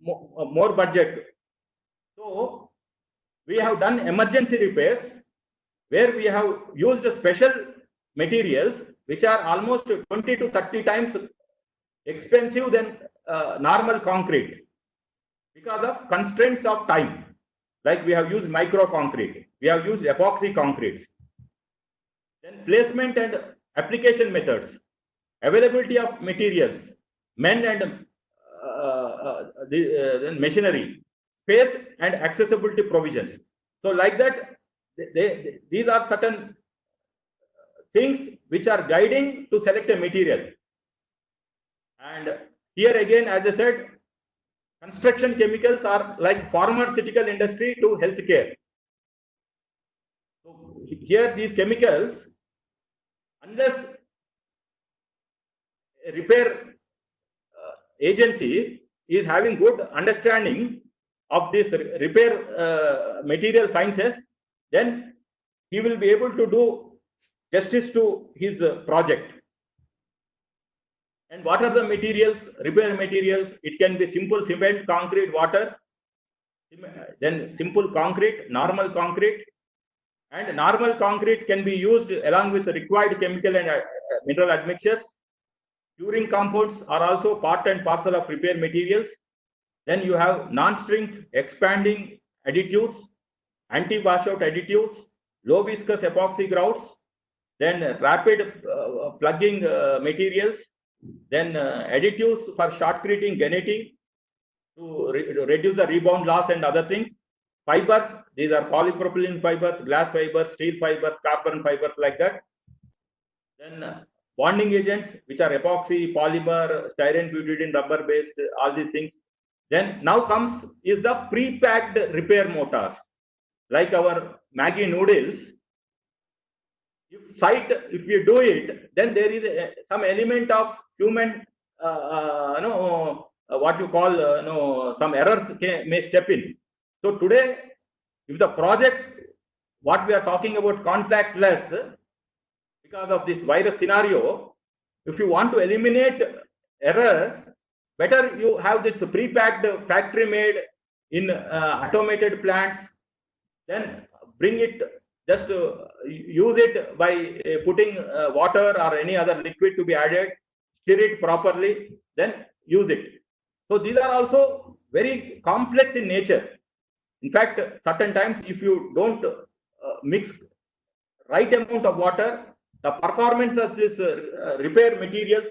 more budget. So we have done emergency repairs where we have used special materials which are almost 20 to 30 times expensive than normal concrete because of constraints of time. Like we have used micro concrete, we have used epoxy concretes. Then placement and application methods, availability of materials, men and then machinery, space and accessibility provisions. So like that, these are certain things which are guiding to select a material. And here again, as I said, construction chemicals are like pharmaceutical industry to healthcare. So here these chemicals, unless a repair agency is having good understanding of this repair material sciences, then he will be able to do justice to his project. And what are the materials, repair materials? It can be simple cement, concrete, water, then simple concrete, normal concrete, and normal concrete can be used along with required chemical and mineral admixtures. Curing compounds are also part and parcel of repair materials. Then you have non-string expanding additives, anti-washout additives, low viscous epoxy grouts, then rapid plugging materials, then additives for shotcreting, geneting to reduce the rebound loss and other things. Fibers, these are polypropylene fibers, glass fibers, steel fibers, carbon fibers, like that. Then bonding agents, which are epoxy, polymer, styrene, butadiene, rubber based, all these things. Then now comes is the pre-packed repair mortars, like our Maggi noodles. If you do it, then there is some element of human, what you call, some errors may step in. So today, if the projects, what we are talking about contactless, because of this virus scenario, if you want to eliminate errors, better you have this pre-packed factory made in automated plants, then bring it, just use it by putting water or any other liquid to be added, stir it properly, then use it. So these are also very complex in nature. In fact, certain times if you don't mix right amount of water, the performance of this repair materials,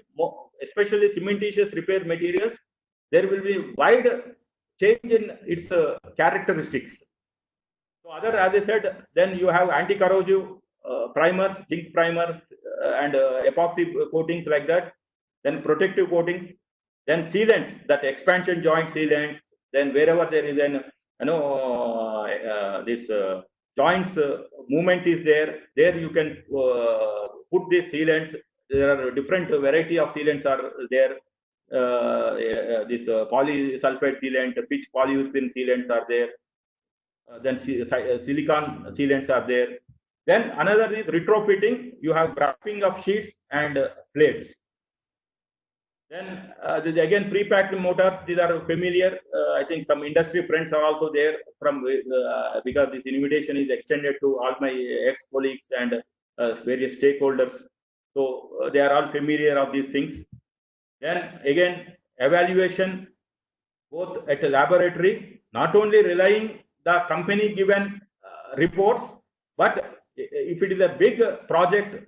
especially cementitious repair materials, there will be wide change in its characteristics. So other, as I said, then you have anti-corrosive primers, zinc primers, and epoxy coatings like that. Then protective coating, then sealants, that expansion joint sealant. Then wherever there is an this joints movement is there, there you can put these sealants. There are different variety of sealants are there. This polysulfide sealant, pitch polyurethane sealants are there. Then silicon sealants are there. Then another is retrofitting. You have wrapping of sheets and plates. Then again pre-packed motors. These are familiar. I think some industry friends are also there from because this invitation is extended to all my ex-colleagues and various stakeholders. So they are all familiar of these things. Then again evaluation, both at a laboratory, not only relying the company given reports, but if it is a big project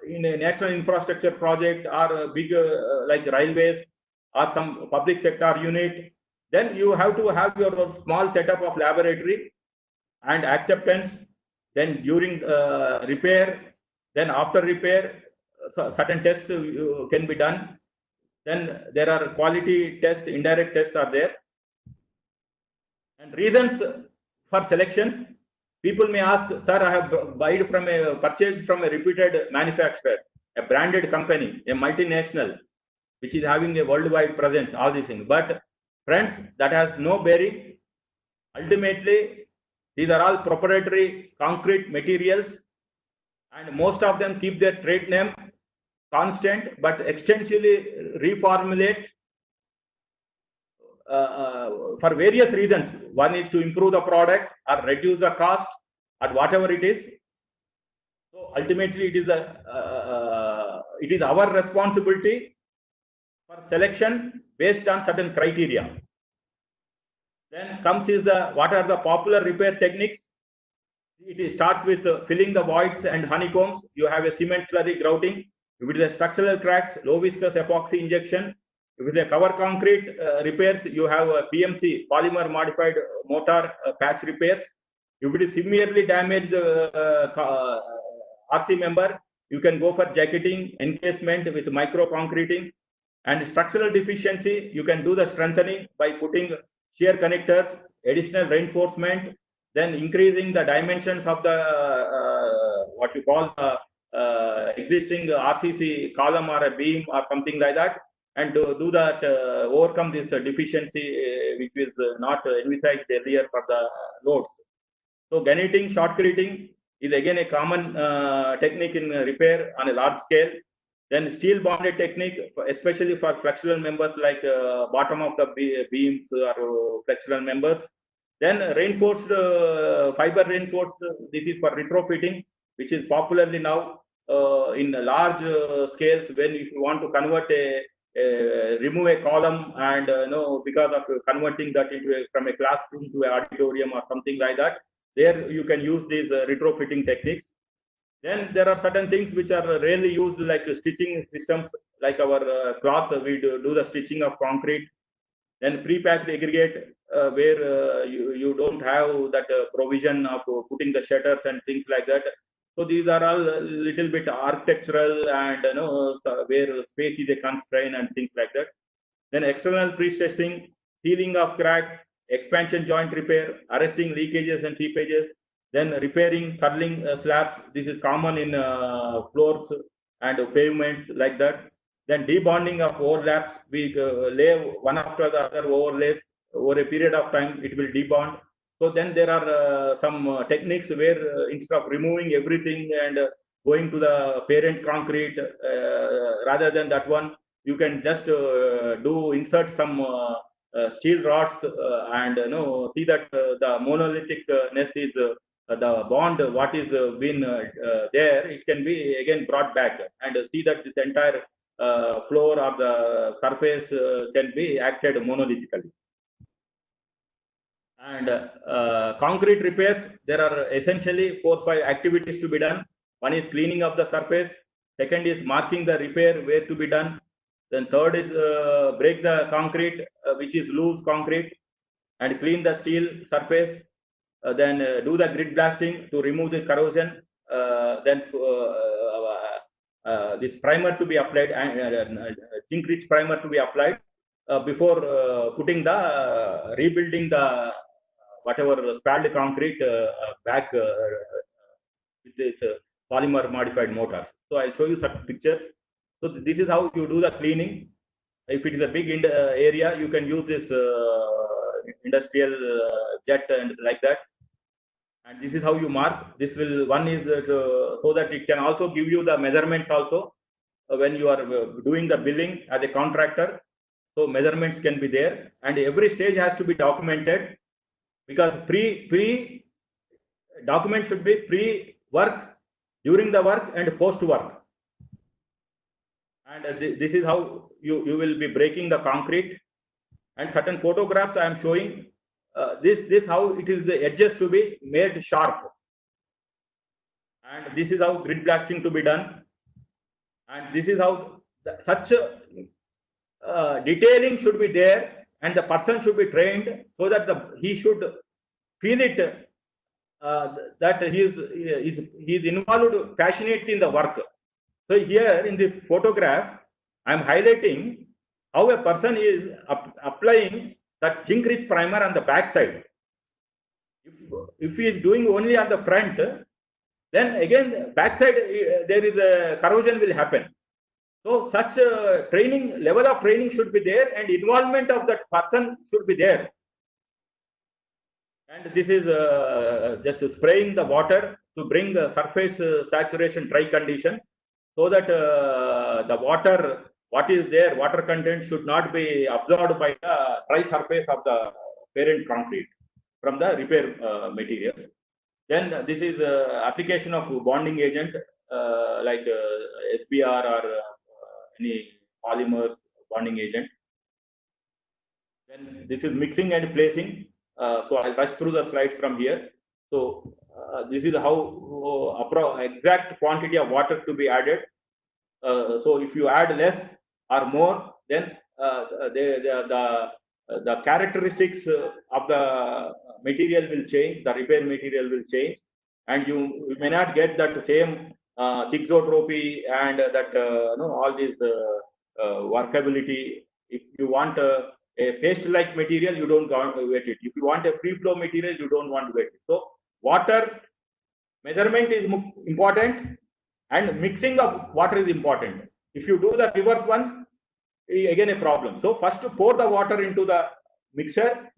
in a national infrastructure project or a big like railways or some public sector unit, then you have to have your small setup of laboratory and acceptance. Then during repair, then after repair, certain tests can be done. Then there are quality tests, indirect tests are there. And reasons for selection, people may ask, sir, I have purchased from a reputed manufacturer, a branded company, a multinational, which is having a worldwide presence, all these things. But friends, that has no bearing. Ultimately, these are all proprietary concrete materials, and most of them keep their trade name constant, but extensively reformulate for various reasons. One is to improve the product or reduce the cost or whatever it is. So ultimately, it is our responsibility for selection based on certain criteria. Then comes is what are the popular repair techniques. It starts with filling the voids and honeycombs. You have a cement slurry grouting. With the structural cracks, low viscous epoxy injection. With the cover concrete repairs, you have a PMC, polymer modified mortar patch repairs. If it is severely damaged RC member, you can go for jacketing, encasement with micro concreting. And structural deficiency, you can do the strengthening by putting shear connectors, additional reinforcement, then increasing the dimensions of the what you call existing RCC column or a beam or something like that, and to do that, overcome this deficiency which is not envisaged earlier for the loads. So graniting, shotcreting is again a common technique in repair on a large scale. Then steel bonded technique, especially for flexural members like bottom of the beams or flexural members. Then reinforced fiber reinforced, this is for retrofitting, which is popularly now in large scales when if you want to convert remove a column and because of converting that into from a classroom to an auditorium or something like that, there you can use these retrofitting techniques. Then there are certain things which are rarely used, like stitching systems, like our cloth, we do the stitching of concrete. Then pre-packed aggregate, where you don't have that provision of putting the shutters and things like that. So these are all a little bit architectural and where space is a constraint and things like that. Then external pre-stressing, sealing of crack, expansion joint repair, arresting leakages and seepages, then repairing curling slabs. This is common in floors and pavements like that. Then debonding of overlaps. We lay one after the other overlays over a period of time. It will debond. So then there are some techniques where instead of removing everything and going to the parent concrete, rather than that one, you can just insert some steel rods and see that the monolithicness is the bond what is been there, it can be again brought back, and see that this entire floor of the surface can be acted monolithically. And concrete repairs, there are essentially 4 or 5 activities to be done. One is cleaning of the surface. Second is marking the repair where to be done. Then third is break the concrete, which is loose concrete, and clean the steel surface. Then do the grid blasting to remove the corrosion. Then this primer to be applied, zinc rich primer to be applied before putting the rebuilding the whatever spalled concrete back with this polymer modified mortars. So I'll show you some pictures. So this is how you do the cleaning. If it is a big area, you can use this industrial jet and like that. And this is how you mark. This will, one is so that it can also give you the measurements also when you are doing the billing as a contractor. So measurements can be there, and every stage has to be documented, because pre document should be pre-work, during the work, and post-work. And this is how you will be breaking the concrete. And certain photographs I am showing. This how it is the edges to be made sharp, and this is how grid blasting to be done, and this is how such detailing should be there, and the person should be trained so that he should feel it that he is involved, passionate in the work. So here in this photograph, I am highlighting how a person is applying that zinc rich primer on the back side. If he is doing only on the front, then again back side there is a corrosion will happen. So such training, level of training should be there, and involvement of that person should be there. And this is just spraying the water to bring the surface saturation dry condition, so that the water, what is there, water content should not be absorbed by the dry surface of the parent concrete from the repair material. Then this is application of bonding agent like SBR or any polymer bonding agent. Then this is mixing and placing. So I'll rush through the slides from here. So this is how exact quantity of water to be added. So if you add less or more, then the characteristics of the material will change, the repair material will change, and you may not get that same thixotropy and that all these workability. If you want a paste-like material, you don't want to wet it. If you want a free-flow material, you don't want to wet it. So water measurement is important, and mixing of water is important. If you do the reverse one, again a problem. So first pour the water into the mixer,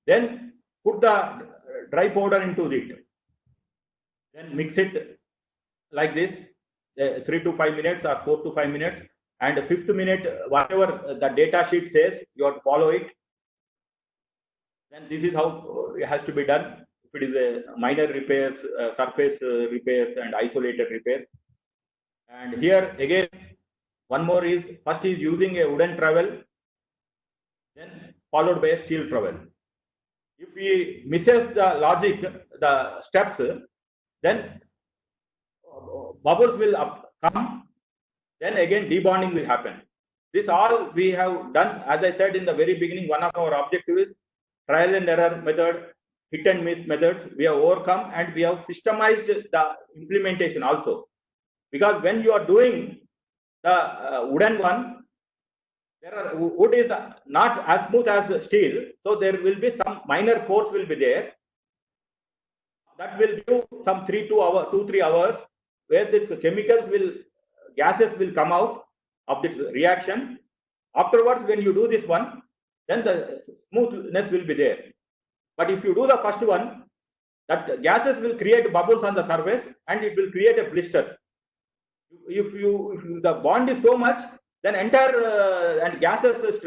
then put the dry powder into it, then mix it like this 3 to 5 minutes or 4 to 5 minutes, and the 5th minute, whatever the data sheet says, you have to follow it. Then this is how it has to be done. If it is a minor repairs, surface repairs and isolated repairs. And here again, one more is, first is using a wooden trowel, then followed by a steel trowel. If he misses the logic, the steps, then bubbles will come, then again debonding will happen. This all we have done, as I said in the very beginning, one of our objectives is trial and error method, hit and miss methods. We have overcome, and we have systemized the implementation also. Because when you are doing the wooden one, wood is not as smooth as steel, so there will be some minor pores will be there. That will give some 2-3 hours, where the gases will come out of the reaction. Afterwards, when you do this one, then the smoothness will be there. But if you do the first one, that gases will create bubbles on the surface, and it will create a blisters. If the bond is so much, then entire and gases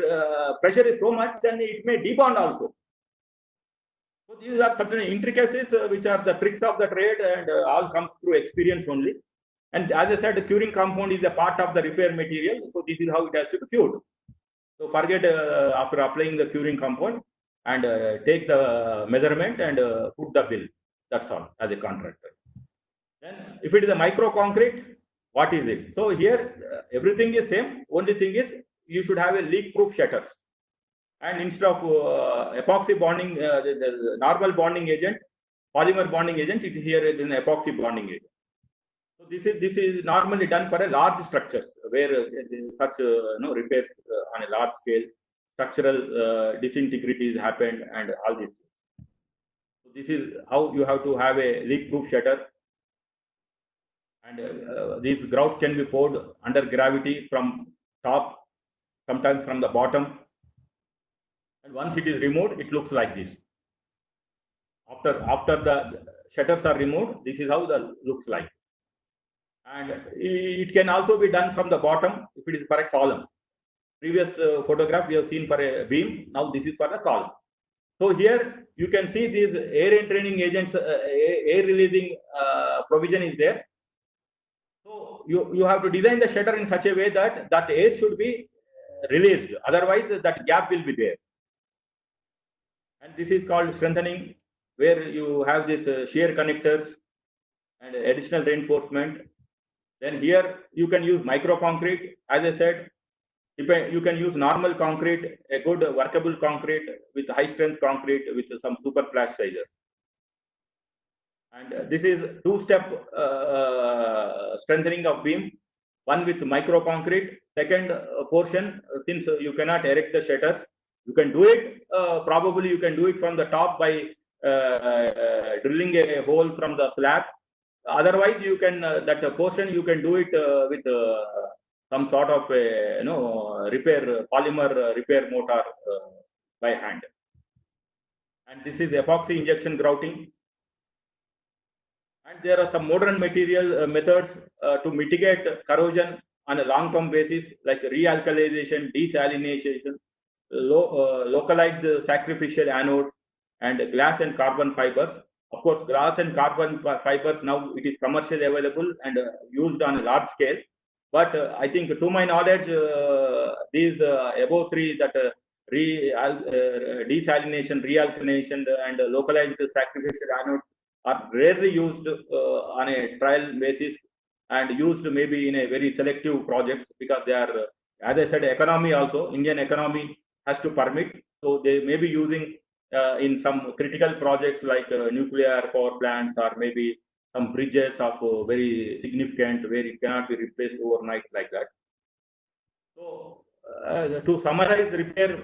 pressure is so much, then it may debond also. So these are certain intricacies which are the tricks of the trade, and all come through experience only. And as I said, the curing compound is a part of the repair material. So this is how it has to be cured. So forget after applying the curing compound, and take the measurement and put the bill. That's all as a contractor. Then if it is a micro concrete, what is it? So here everything is same. Only thing is you should have a leak-proof shutters. And instead of epoxy bonding, the normal bonding agent, polymer bonding agent, here is an epoxy bonding agent. So this is normally done for a large structures where such repairs on a large scale, structural disintegrities happened, and all this. So this is how you have to have a leak-proof shutter. And these grouts can be poured under gravity from top, sometimes from the bottom. And once it is removed, it looks like this. After the shutters are removed, this is how the looks like. And it can also be done from the bottom if it is for a column. Previous photograph we have seen for a beam. Now this is for the column. So here you can see these air entraining agents, air releasing provision is there. So you have to design the shutter in such a way that air should be released. Otherwise, that gap will be there. And this is called strengthening, where you have these shear connectors and additional reinforcement. Then here you can use micro concrete. As I said, you can use normal concrete, a good workable concrete with high strength concrete with some super plasticizers. And this is two-step strengthening of beam. One with micro concrete. Second portion, since you cannot erect the shutters, you can do it. Probably you can do it from the top by drilling a hole from the slab. Otherwise, you can that portion you can do it with some sort of a repair polymer repair motor by hand. And this is epoxy injection grouting. And there are some modern material methods to mitigate corrosion on a long-term basis, like realkalization, desalination, localized sacrificial anodes, and glass and carbon fibers. Of course, glass and carbon fibers now it is commercially available and used on a large scale. But I think, to my knowledge, these above three, that desalination, realkalization, and localized sacrificial anodes, are rarely used on a trial basis and used maybe in a very selective projects, because they are, as I said, economy also, Indian economy has to permit. So they may be using in some critical projects like nuclear power plants, or maybe some bridges of very significant, where it cannot be replaced overnight like that. So to summarize repair,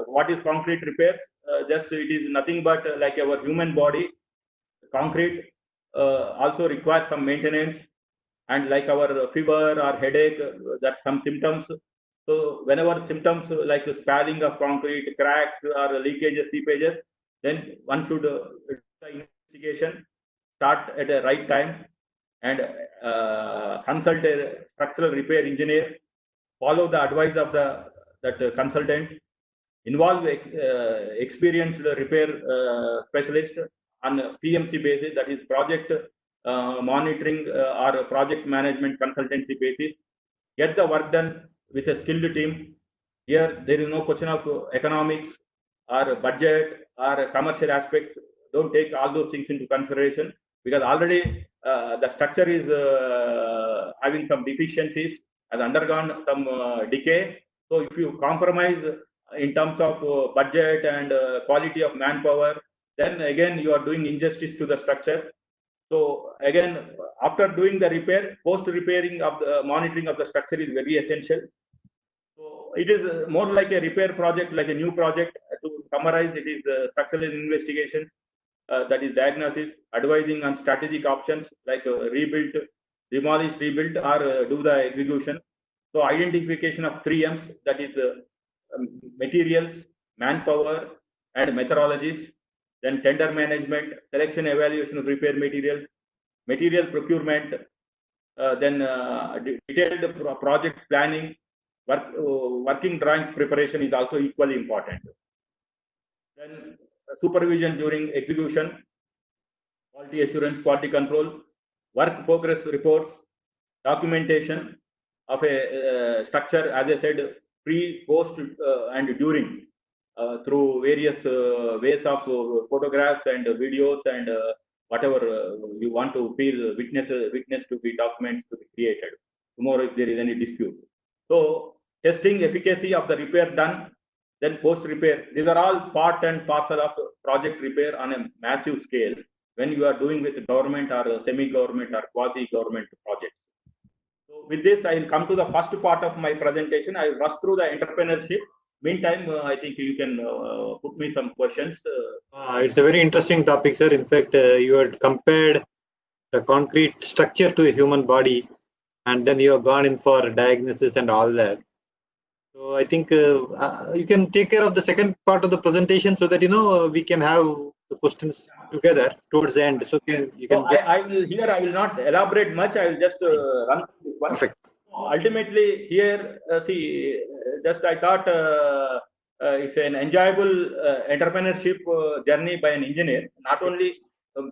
what is concrete repair? Just it is nothing but like our human body, concrete also requires some maintenance, and like our fever or headache, that some symptoms. So whenever symptoms like spalling of concrete, cracks or leakages, seepages, then one should do the investigation, start at the right time, and consult a structural repair engineer, follow the advice of that consultant, involve experienced repair specialist on PMC basis, that is project monitoring or project management consultancy basis. Get the work done with a skilled team. Here there is no question of economics or budget or commercial aspects. Don't take all those things into consideration, because already the structure is having some deficiencies, has undergone some decay. So if you compromise in terms of budget and quality of manpower, then again you are doing injustice to the structure. So again, after doing the repair, post repairing of the monitoring of the structure is very essential. So it is more like a repair project, like a new project. To summarize, it is structural investigation, that is diagnosis, advising on strategic options like rebuild, demolish, rebuild, or do the execution. So identification of 3 M's, that is materials, manpower, and methodologies. Then tender management, selection, evaluation of repair materials, material procurement, then detailed project planning, working drawings preparation is also equally important. Then supervision during execution, quality assurance, quality control, work progress reports, documentation of a structure, as I said, pre, post, and during, through various ways of photographs and videos and whatever you want to feel witness to be documents to be created tomorrow if there is any dispute. So testing efficacy of the repair done, then post repair. These are all part and parcel of project repair on a massive scale when you are doing with government or semi-government or quasi-government projects. So with this, I will come to the first part of my presentation. I will rush through the entrepreneurship. Meantime, I think you can put me some questions. It's a very interesting topic, sir. In fact, you had compared the concrete structure to a human body, and then you have gone in for diagnosis and all that. So I think you can take care of the second part of the presentation, so that we can have the questions together towards the end. So you can. So I will not elaborate much. I will just run through one. Perfect. Ultimately, here, just I thought it's an enjoyable entrepreneurship journey by an engineer, not only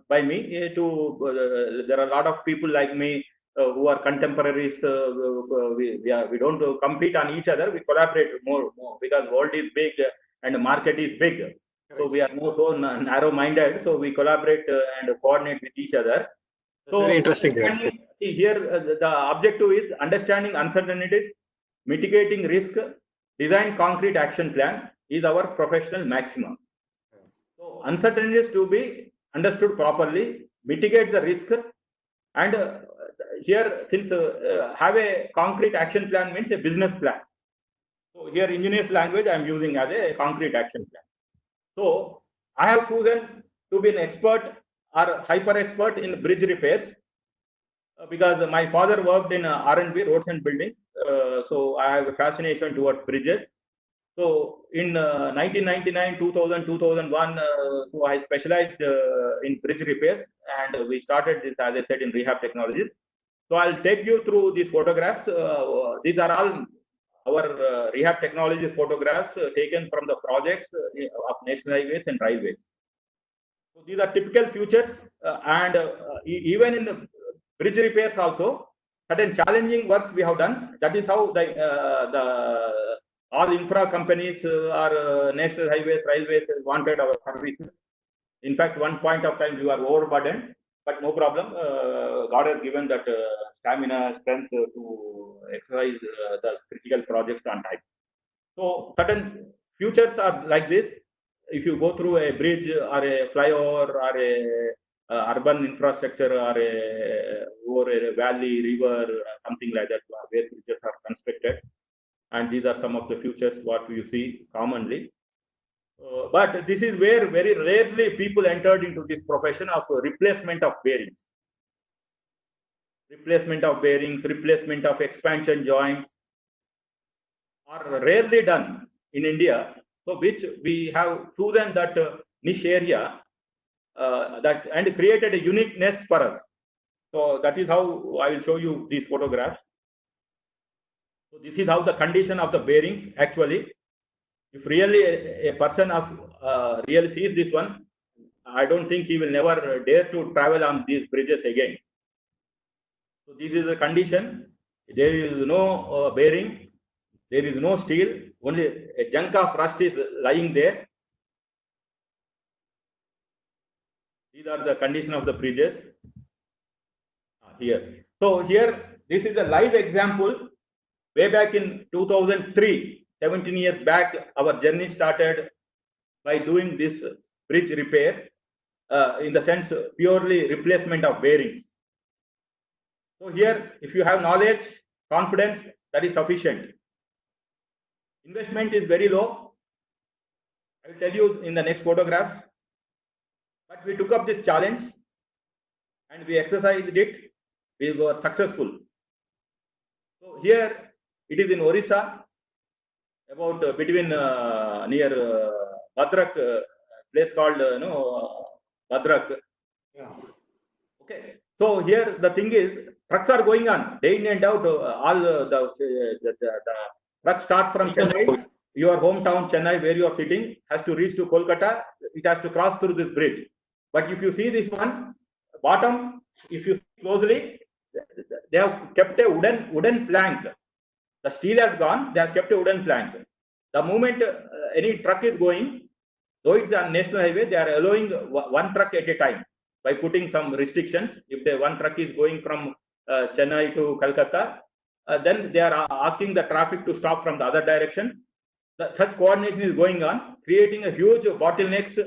by me. There are a lot of people like me who are contemporaries. We don't compete on each other. We collaborate more because world is big and the market is big. So we are more so narrow-minded. So we collaborate and coordinate with each other. That's very interesting. Here, the objective is understanding uncertainties, mitigating risk, design concrete action plan is our professional maximum. So uncertainties to be understood properly, mitigate the risk, and here, since have a concrete action plan means a business plan. So here, engineer's language I am using as a concrete action plan. So I have chosen to be an expert or hyper expert in bridge repairs, because my father worked in R&B, roads and buildings. So I have a fascination towards bridges. So in 1999, 2000, 2001, so I specialized in bridge repairs, and we started this, as I said, in rehab technologies. So I'll take you through these photographs. These are all our rehab technology photographs taken from the projects of national highways and railways. So these are typical features, and even in the bridge repairs also, certain challenging works we have done. That is how all infra companies or national highways, railways wanted our services. In fact, one point of time you are overburdened, but no problem. God has given that stamina, strength to exercise the critical projects on time. So certain futures are like this. If you go through a bridge or a flyover or a urban infrastructure or over a valley, river, something like that, where bridges are constructed, and these are some of the futures what you see commonly. But this is where very rarely people entered into this profession of replacement of bearings. Replacement of bearings, replacement of expansion joints are rarely done in India. So which we have chosen that niche area that and created a uniqueness for us. So that is how I will show you these photographs. So this is how the condition of the bearings actually. If really a person of really sees this one, I don't think he will never dare to travel on these bridges again. So this is the condition. There is no bearing, there is no steel, only a chunk of rust is lying there. These are the condition of the bridges here. So here, this is a live example. Way back in 2003, 17 years back, our journey started by doing this bridge repair, in the sense purely replacement of bearings. So here, if you have knowledge, confidence, that is sufficient. Investment is very low. I will tell you in the next photograph. But we took up this challenge and we exercised it. We were successful. So here it is in Orissa, about between near Bhadrak, place called Bhadrak. Yeah. Okay. So here the thing is, trucks are going on day in and out. All the truck starts from Chennai. Your hometown Chennai, where you are sitting, has to reach to Kolkata. It has to cross through this bridge. But if you see this one, bottom, if you see closely, they have kept a wooden plank. The steel has gone. They have kept a wooden plank. The moment any truck is going, though it's a national highway, they are allowing one truck at a time by putting some restrictions. If the one truck is going from Chennai to Calcutta, then they are asking the traffic to stop from the other direction. Such coordination is going on, creating a huge bottlenecks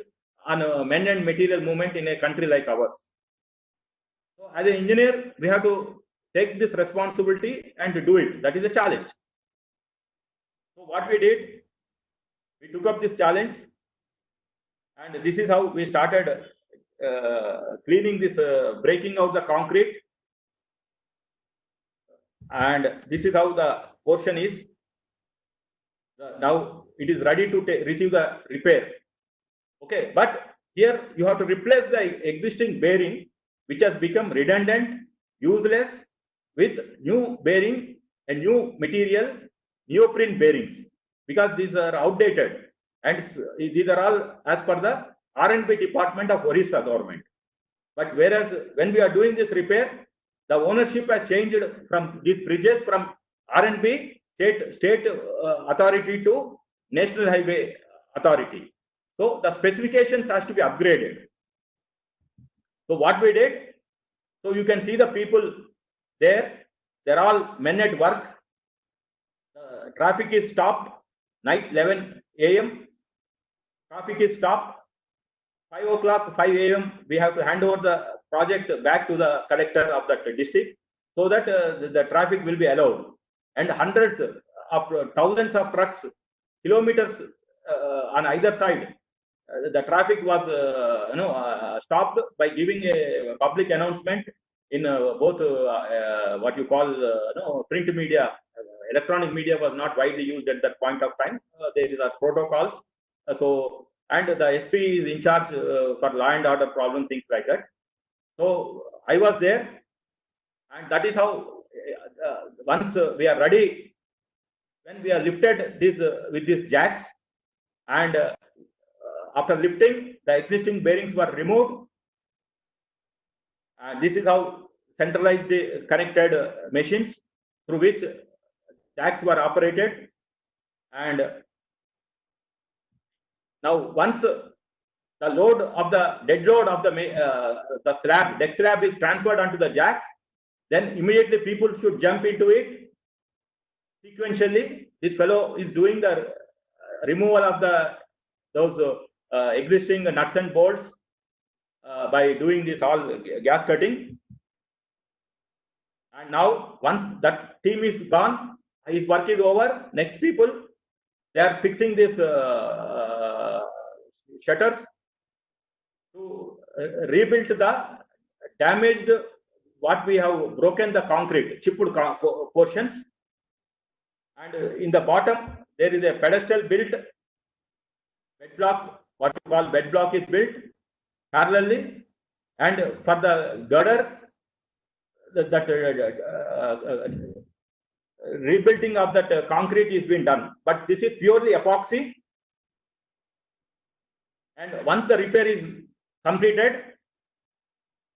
on men and material movement in a country like ours. So as an engineer, we have to take this responsibility and do it. That is a challenge. So what we did, we took up this challenge, and this is how we started cleaning this, breaking out the concrete, and this is how the portion is. Now it is ready to receive the repair. Okay, but here you have to replace the existing bearing, which has become redundant, useless, with new bearing and new material, neoprene bearings, because these are outdated, and these are all as per the R&B department of Orissa government. But whereas when we are doing this repair, the ownership has changed from these bridges from R&B state authority to National Highway Authority. So the specifications has to be upgraded. So what we did, so you can see the people there, they're all men at work. Traffic is stopped, night 11 a.m. Traffic is stopped. 5 o'clock, 5 a.m. we have to hand over the project back to the collector of that district, so that the traffic will be allowed. And hundreds of thousands of trucks, kilometers on either side, the traffic was stopped by giving a public announcement in both what you call print media. Electronic media was not widely used at that point of time. There is a protocols. So and the SP is in charge for law and order problem, things like that. So I was there, and that is how once we are ready, when we are lifted this with these jacks, and after lifting, the existing bearings were removed, and this is how centralized connected machines through which jacks were operated. And now once the load of the dead load of the slab, deck slab is transferred onto the jacks, then immediately people should jump into it. Sequentially, this fellow is doing the removal of those existing nuts and bolts by doing this all gas cutting. And now, once that team is gone, his work is over. Next people, they are fixing this shutters to rebuild the damaged, what we have broken the concrete, chipped portions. And in the bottom, there is a pedestal built, bed block, what we call bed block is built parallelly. And for the girder, rebuilding of that concrete is being done. But this is purely epoxy. And once the repair is completed,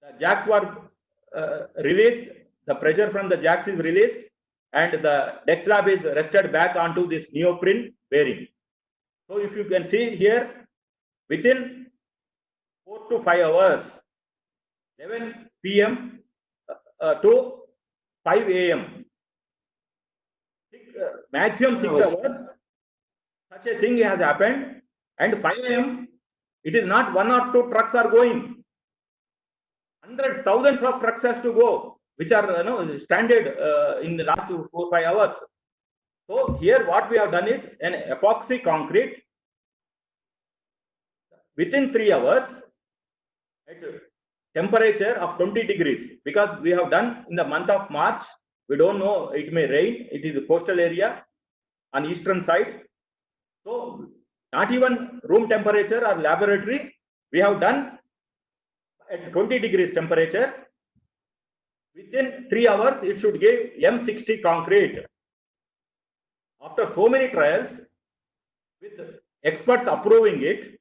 the jacks were released, the pressure from the jacks is released, and the deck slab is rested back onto this neoprene bearing. So if you can see here, within 4 to 5 hours, 11 p.m. To 5 a.m., maximum 6 hours, such a thing has happened. And 5 a.m., it is not 1 or 2 trucks are going. Hundreds, thousands of trucks has to go, which are stranded in the last 4 or 5 hours. So here what we have done is an epoxy concrete within 3 hours at temperature of 20 degrees, because we have done in the month of March. We don't know, it may rain. It is a coastal area on eastern side. So not even room temperature or laboratory, we have done at 20 degrees temperature. Within 3 hours, it should give M60 concrete. After so many trials, with experts approving it,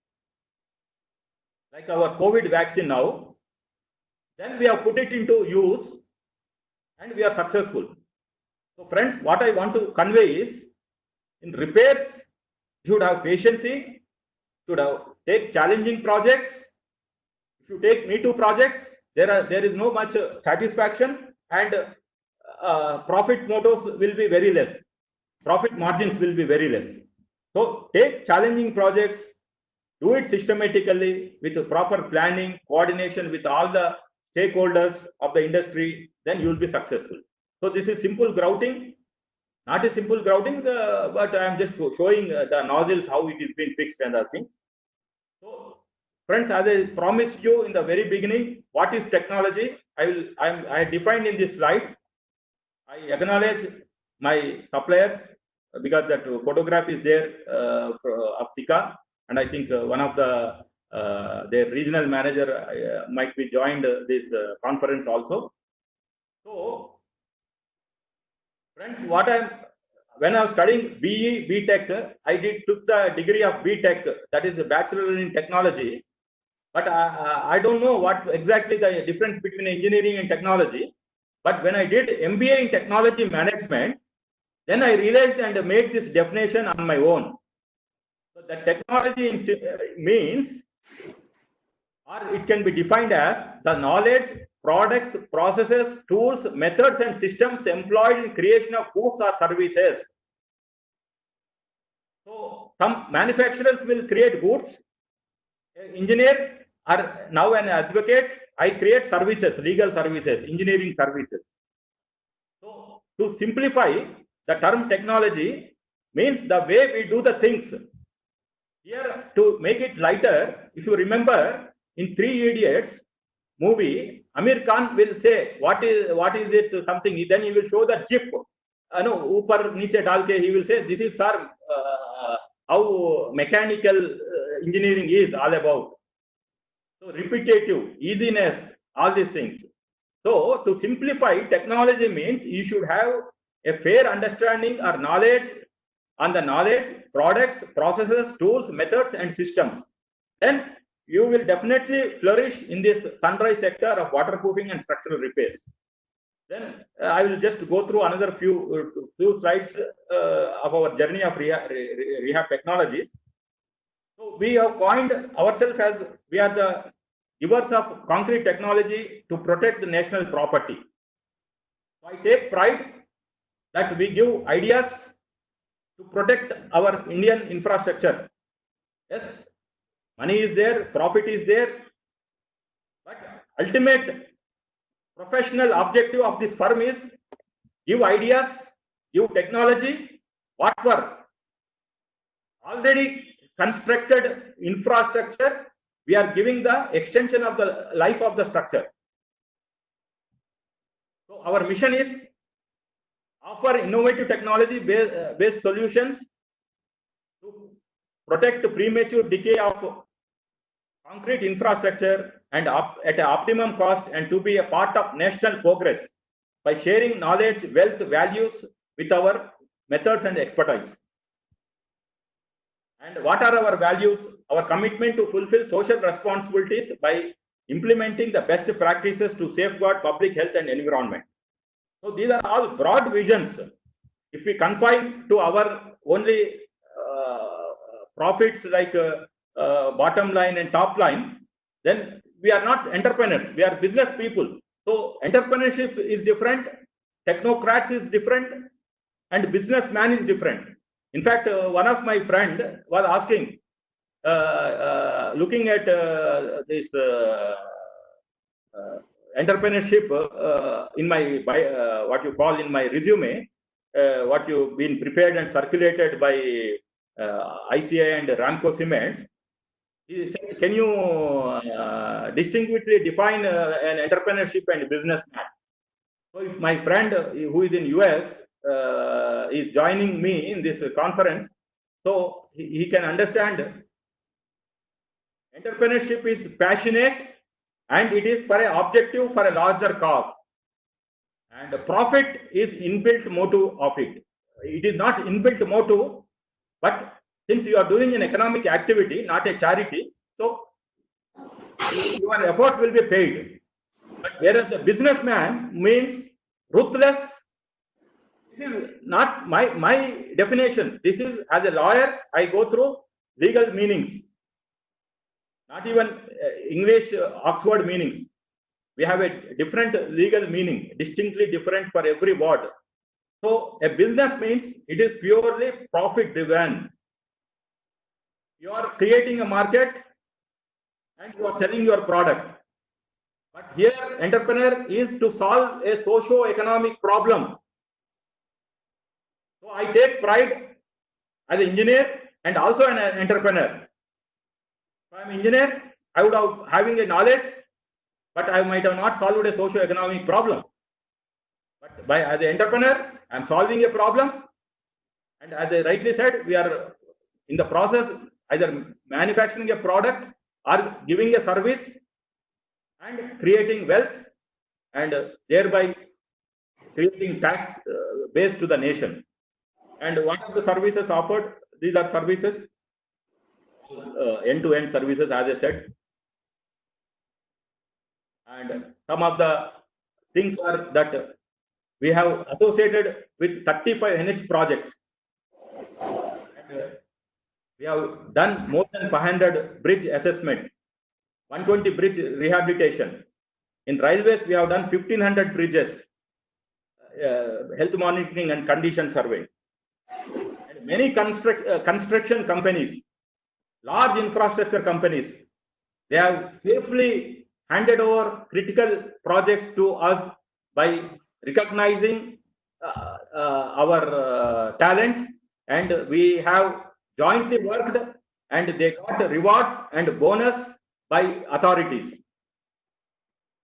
like our COVID vaccine now, then we have put it into use and we are successful. So friends, what I want to convey is, in repairs, you should have patience, should have take challenging projects. If you take Me Too projects, there is no much satisfaction, and profit motors will be very less. Profit margins will be very less. So take challenging projects, do it systematically with proper planning, coordination with all the stakeholders of the industry, then you will be successful. So this is simple grouting, not a simple grouting, but I am just showing the nozzles, how it is being fixed and other things. So friends, as I promised you in the very beginning, what is technology? I defined in this slide. I acknowledge my suppliers, because that photograph is there of Sika, and I think one of their regional manager might be joined this conference also. So friends, when I was studying BE, BTech, I took the degree of BTech, that is a Bachelor in Technology. But I don't know what exactly the difference between engineering and technology. But when I did MBA in Technology Management, then I realized and made this definition on my own. So the technology means, or it can be defined as the knowledge, products, processes, tools, methods, and systems employed in creation of goods or services. So some manufacturers will create goods. Engineer are now an advocate. I create services, legal services, engineering services. So to simplify, the term technology means the way we do the things. Here, to make it lighter, if you remember in Three Idiots movie, Amir Khan will say, what is this something? Then he will show the jeep. Upar niche dal ke, he will say, this is sir, how mechanical engineering is all about. So repetitive, easiness, all these things. So to simplify, technology means you should have a fair understanding or knowledge on the knowledge, products, processes, tools, methods, and systems. Then you will definitely flourish in this sunrise sector of waterproofing and structural repairs. Then I will just go through another few slides of our journey of rehab technologies. So we have coined ourselves as we are the givers of concrete technology to protect the national property. So I take pride that we give ideas to protect our Indian infrastructure. Yes, money is there, profit is there, but ultimate professional objective of this firm is give ideas, give technology, what for already constructed infrastructure, we are giving the extension of the life of the structure. So our mission is offer innovative technology based solutions to protect premature decay of concrete infrastructure and at an optimum cost, and to be a part of national progress by sharing knowledge, wealth, values with our methods and expertise. And what are our values? Our commitment to fulfill social responsibilities by implementing the best practices to safeguard public health and environment. So these are all broad visions. If we confine to our only profits like bottom line and top line, then we are not entrepreneurs, we are business people. So entrepreneurship is different, technocrats is different, and businessman is different. In fact, one of my friend was asking, looking at this entrepreneurship in my what you call in my resume, what you've been prepared and circulated by ICI and Ramco Cements. He said, can you distinctly define an entrepreneurship and businessman? So if my friend who is in US is joining me in this conference, so he can understand entrepreneurship is passionate and it is for an objective for a larger cause. And the profit is inbuilt motive of it. It is not inbuilt motive, but since you are doing an economic activity, not a charity, so your efforts will be paid. But whereas the businessman means ruthless. This is not my definition. This is, as a lawyer, I go through legal meanings, not even English Oxford meanings. We have a different legal meaning, distinctly different for every word. So a business means it is purely profit driven. You are creating a market and you are selling your product. But here entrepreneur is to solve a socio-economic problem. So I take pride as an engineer and also an entrepreneur. If I am an engineer, I would have having a knowledge, but I might have not solved a socio-economic problem. But as an entrepreneur, I am solving a problem, and as I rightly said, we are in the process either manufacturing a product or giving a service and creating wealth and thereby creating tax base to the nation. And what are the services offered? These are services, end-to-end services, as I said. And some of the things are that we have associated with 35 NH projects. And we have done more than 500 bridge assessments, 120 bridge rehabilitation. In railways, we have done 1500 bridges, health monitoring and condition survey. And many construction companies, large infrastructure companies, they have safely handed over critical projects to us by recognizing our talent, and we have jointly worked and they got rewards and bonus by authorities.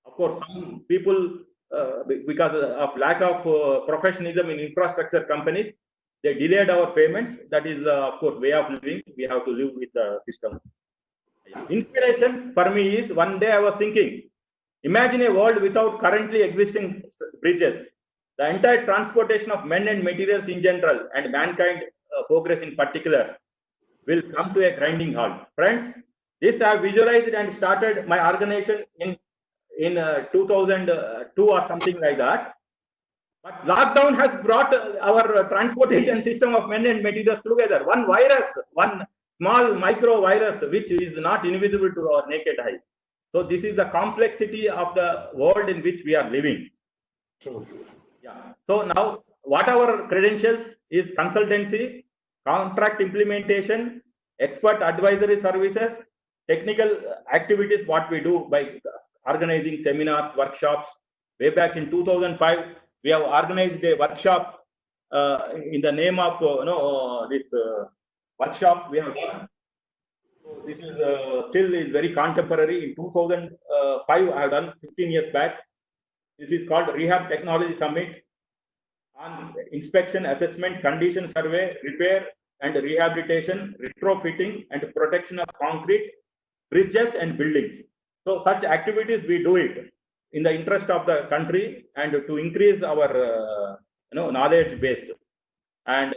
Of course, some people, because of lack of professionalism in infrastructure companies, they delayed our payments. That is, of course, way of living. We have to live with the system. Inspiration for me is, one day I was thinking, imagine a world without currently existing bridges. The entire transportation of men and materials in general and mankind progress in particular will come to a grinding halt. Friends, this I visualized and started my organization in 2002 or something like that. But lockdown has brought our transportation system of men and materials together. One virus, one small micro virus which is not invisible to our naked eye. So this is the complexity of the world in which we are living. True. Yeah. So now what our credentials is consultancy, contract implementation, expert advisory services, technical activities, what we do by organizing seminars, workshops. Way back in 2005, we have organized a workshop in the name of this workshop we have done. So this is still is very contemporary. In 2005, I have done 15 years back. This is called Rehab Technology Summit on inspection, assessment, condition survey, repair and rehabilitation, retrofitting and protection of concrete, bridges and buildings. So such activities we do it in the interest of the country and to increase our knowledge base. And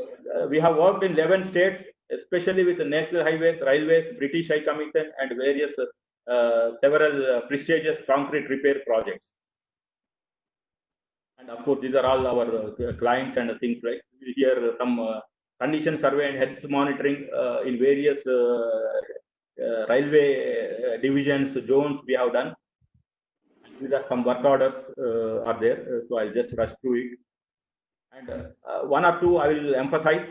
we have worked in 11 states, especially with the National Highways, Railways, British High Commission and various several prestigious concrete repair projects. And of course, these are all our clients and things like here some condition survey and health monitoring in various railway divisions, zones we have done. These are some work orders are there, so I'll just rush through it. And one or two I will emphasize.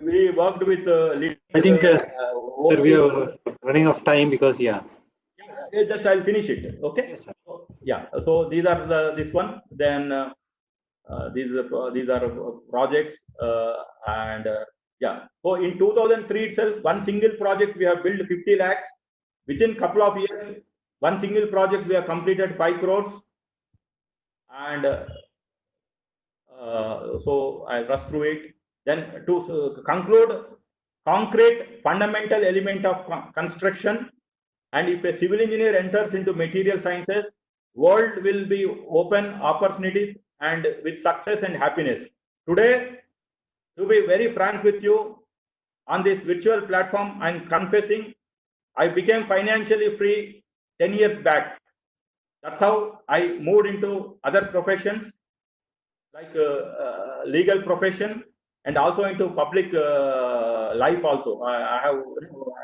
We worked with I think sir, we are running out of time because just I'll finish it. Okay. Yes, sir. Yeah. So these are this one. Then these are projects and yeah. So in 2003 itself, one single project we have built 50 lakhs. Within couple of years, one single project we have completed 5 crores. And so I'll rush through it. Then to conclude, concrete fundamental element of construction. And if a civil engineer enters into material sciences, world will be open opportunities and with success and happiness. Today, to be very frank with you, on this virtual platform, I'm confessing I became financially free 10 years back. That's how I moved into other professions like legal profession and also into public life also. I have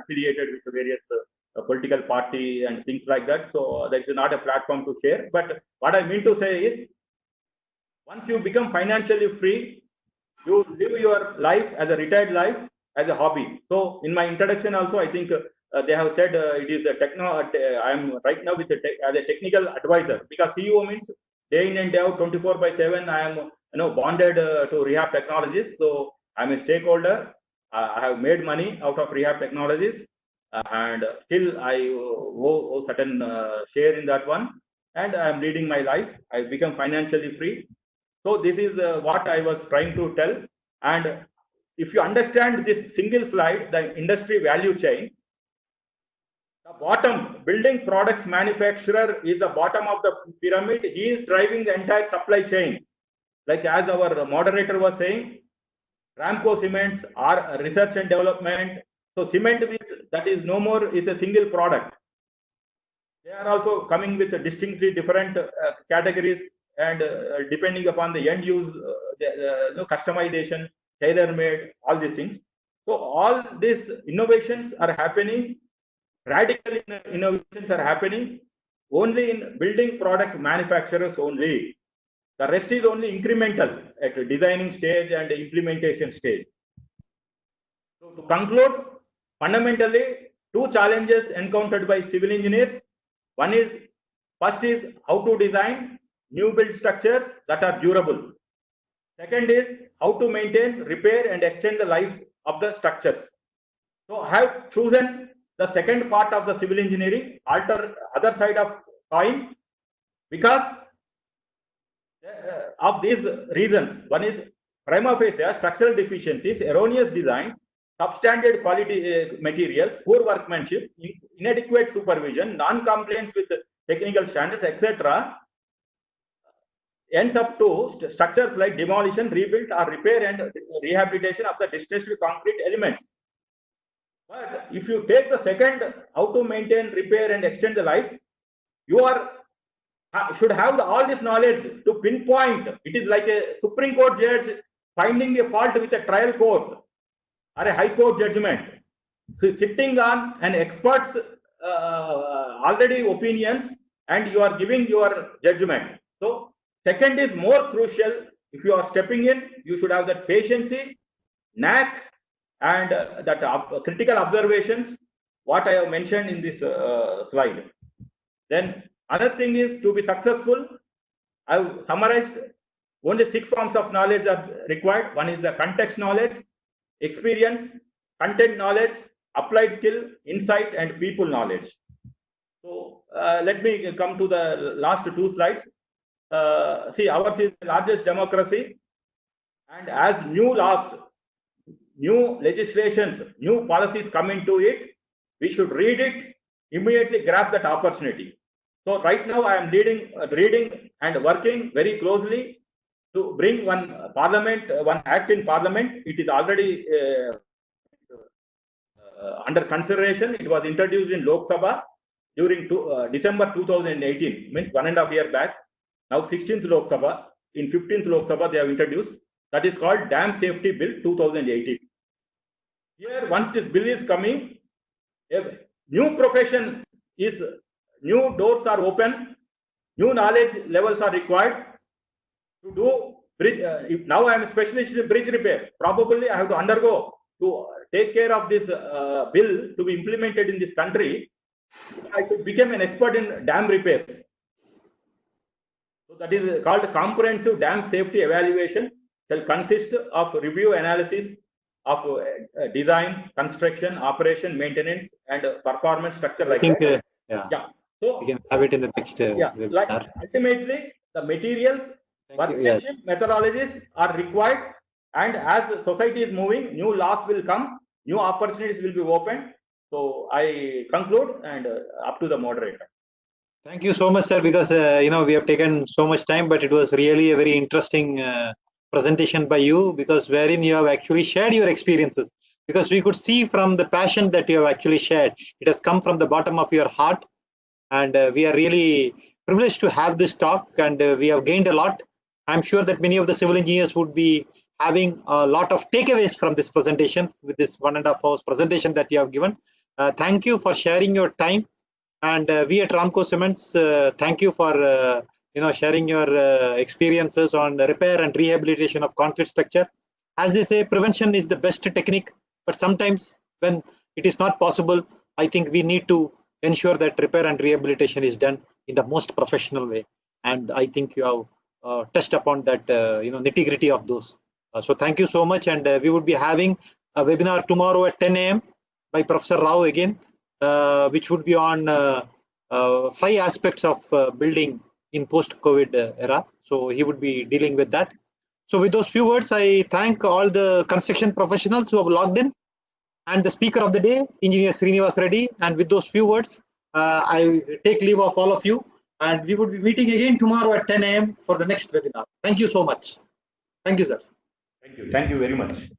affiliated with various political party and things like that. So that is not a platform to share. But what I mean to say is, once you become financially free, you live your life as a retired life as a hobby. So in my introduction also, I think they have said it is a I am right now with as a technical advisor, because CEO means day in and day out, 24/7. I am bonded to Rehab Technologies. So I'm a stakeholder. I have made money out of Rehab Technologies. And still I owe certain share in that one, and I am leading my life. I become financially free. So this is what I was trying to tell. And if you understand this single slide, the industry value chain, the bottom building products manufacturer is the bottom of the pyramid. He is driving the entire supply chain. Like as our moderator was saying, Ramco Cements are research and development. So cement means that is no more is a single product. They are also coming with distinctly different categories and depending upon the end use, customization, tailor-made, all these things. So all these innovations are happening, radical innovations are happening only in building product manufacturers only. The rest is only incremental at the designing stage and the implementation stage. So to conclude, fundamentally, two challenges encountered by civil engineers. One is, first is how to design new build structures that are durable. Second is how to maintain, repair and extend the life of the structures. So I have chosen the second part of the civil engineering, other side of coin, because of these reasons. One is prima facie structural deficiencies, erroneous design, substandard quality materials, poor workmanship, inadequate supervision, non-compliance with technical standards, etc. ends up to structures like demolition, rebuild or repair and rehabilitation of the distressed concrete elements. But if you take the second, how to maintain, repair and extend the life, you should have all this knowledge to pinpoint. It is like a Supreme Court judge finding a fault with a trial court. or a high court judgment. So sitting on an expert's already opinions and you are giving your judgment. So second is more crucial. If you are stepping in, you should have that patience, knack, and that critical observations, what I have mentioned in this slide. Then another thing is, to be successful, I have summarized only 6 forms of knowledge are required. One is the context knowledge, experience, content knowledge, applied skill, insight, and people knowledge. So let me come to the last 2 slides. See, ours is the largest democracy, and as new laws, new legislations, new policies come into it, we should read it, immediately grab that opportunity. So right now I am reading and working very closely to bring one act in parliament. It is already under consideration. It was introduced in Lok Sabha during December 2018, means 1.5 years back. Now 16th Lok Sabha, in 15th Lok Sabha they have introduced. That is called Dam Safety Bill 2018. Here, once this bill is coming, a new profession is, new doors are open, new knowledge levels are required to do bridge. Now I am a specialist in bridge repair. Probably I have to undergo to take care of this bill to be implemented in this country. I should become an expert in dam repairs. So that is called comprehensive dam safety evaluation. Shall consist of review analysis of design, construction, operation, maintenance, and performance structure like I think, that. yeah. So we can have it in the next webinar. Like ultimately, the materials, workmanship, methodologies are required, and as society is moving, new laws will come, new opportunities will be opened. So I conclude, and up to the moderator. Thank you so much, sir, because we have taken so much time, but it was really a very interesting presentation by you, because wherein you have actually shared your experiences, because we could see from the passion that you have actually shared, it has come from the bottom of your heart, and we are really privileged to have this talk, and we have gained a lot. I'm sure that many of the civil engineers would be having a lot of takeaways from this presentation, with this 1.5 hours presentation that you have given. Thank you for sharing your time, and we at Ramco Cements thank you for sharing your experiences on the repair and rehabilitation of concrete structure. As they say, prevention is the best technique, but sometimes when it is not possible, I think we need to ensure that repair and rehabilitation is done in the most professional way. And I think you have touched upon that nitty-gritty of those. So thank you so much, and we would be having a webinar tomorrow at 10 a.m. by Professor Rao again, which would be on 5 aspects of building in post-COVID era. So he would be dealing with that. So with those few words, I thank all the construction professionals who have logged in, and the speaker of the day, Engineer Srinivas Reddy. And with those few words, I take leave of all of you, and we would be meeting again tomorrow at 10 a.m. for the next webinar. Thank you so much. Thank you, sir. Thank you. Thank you very much.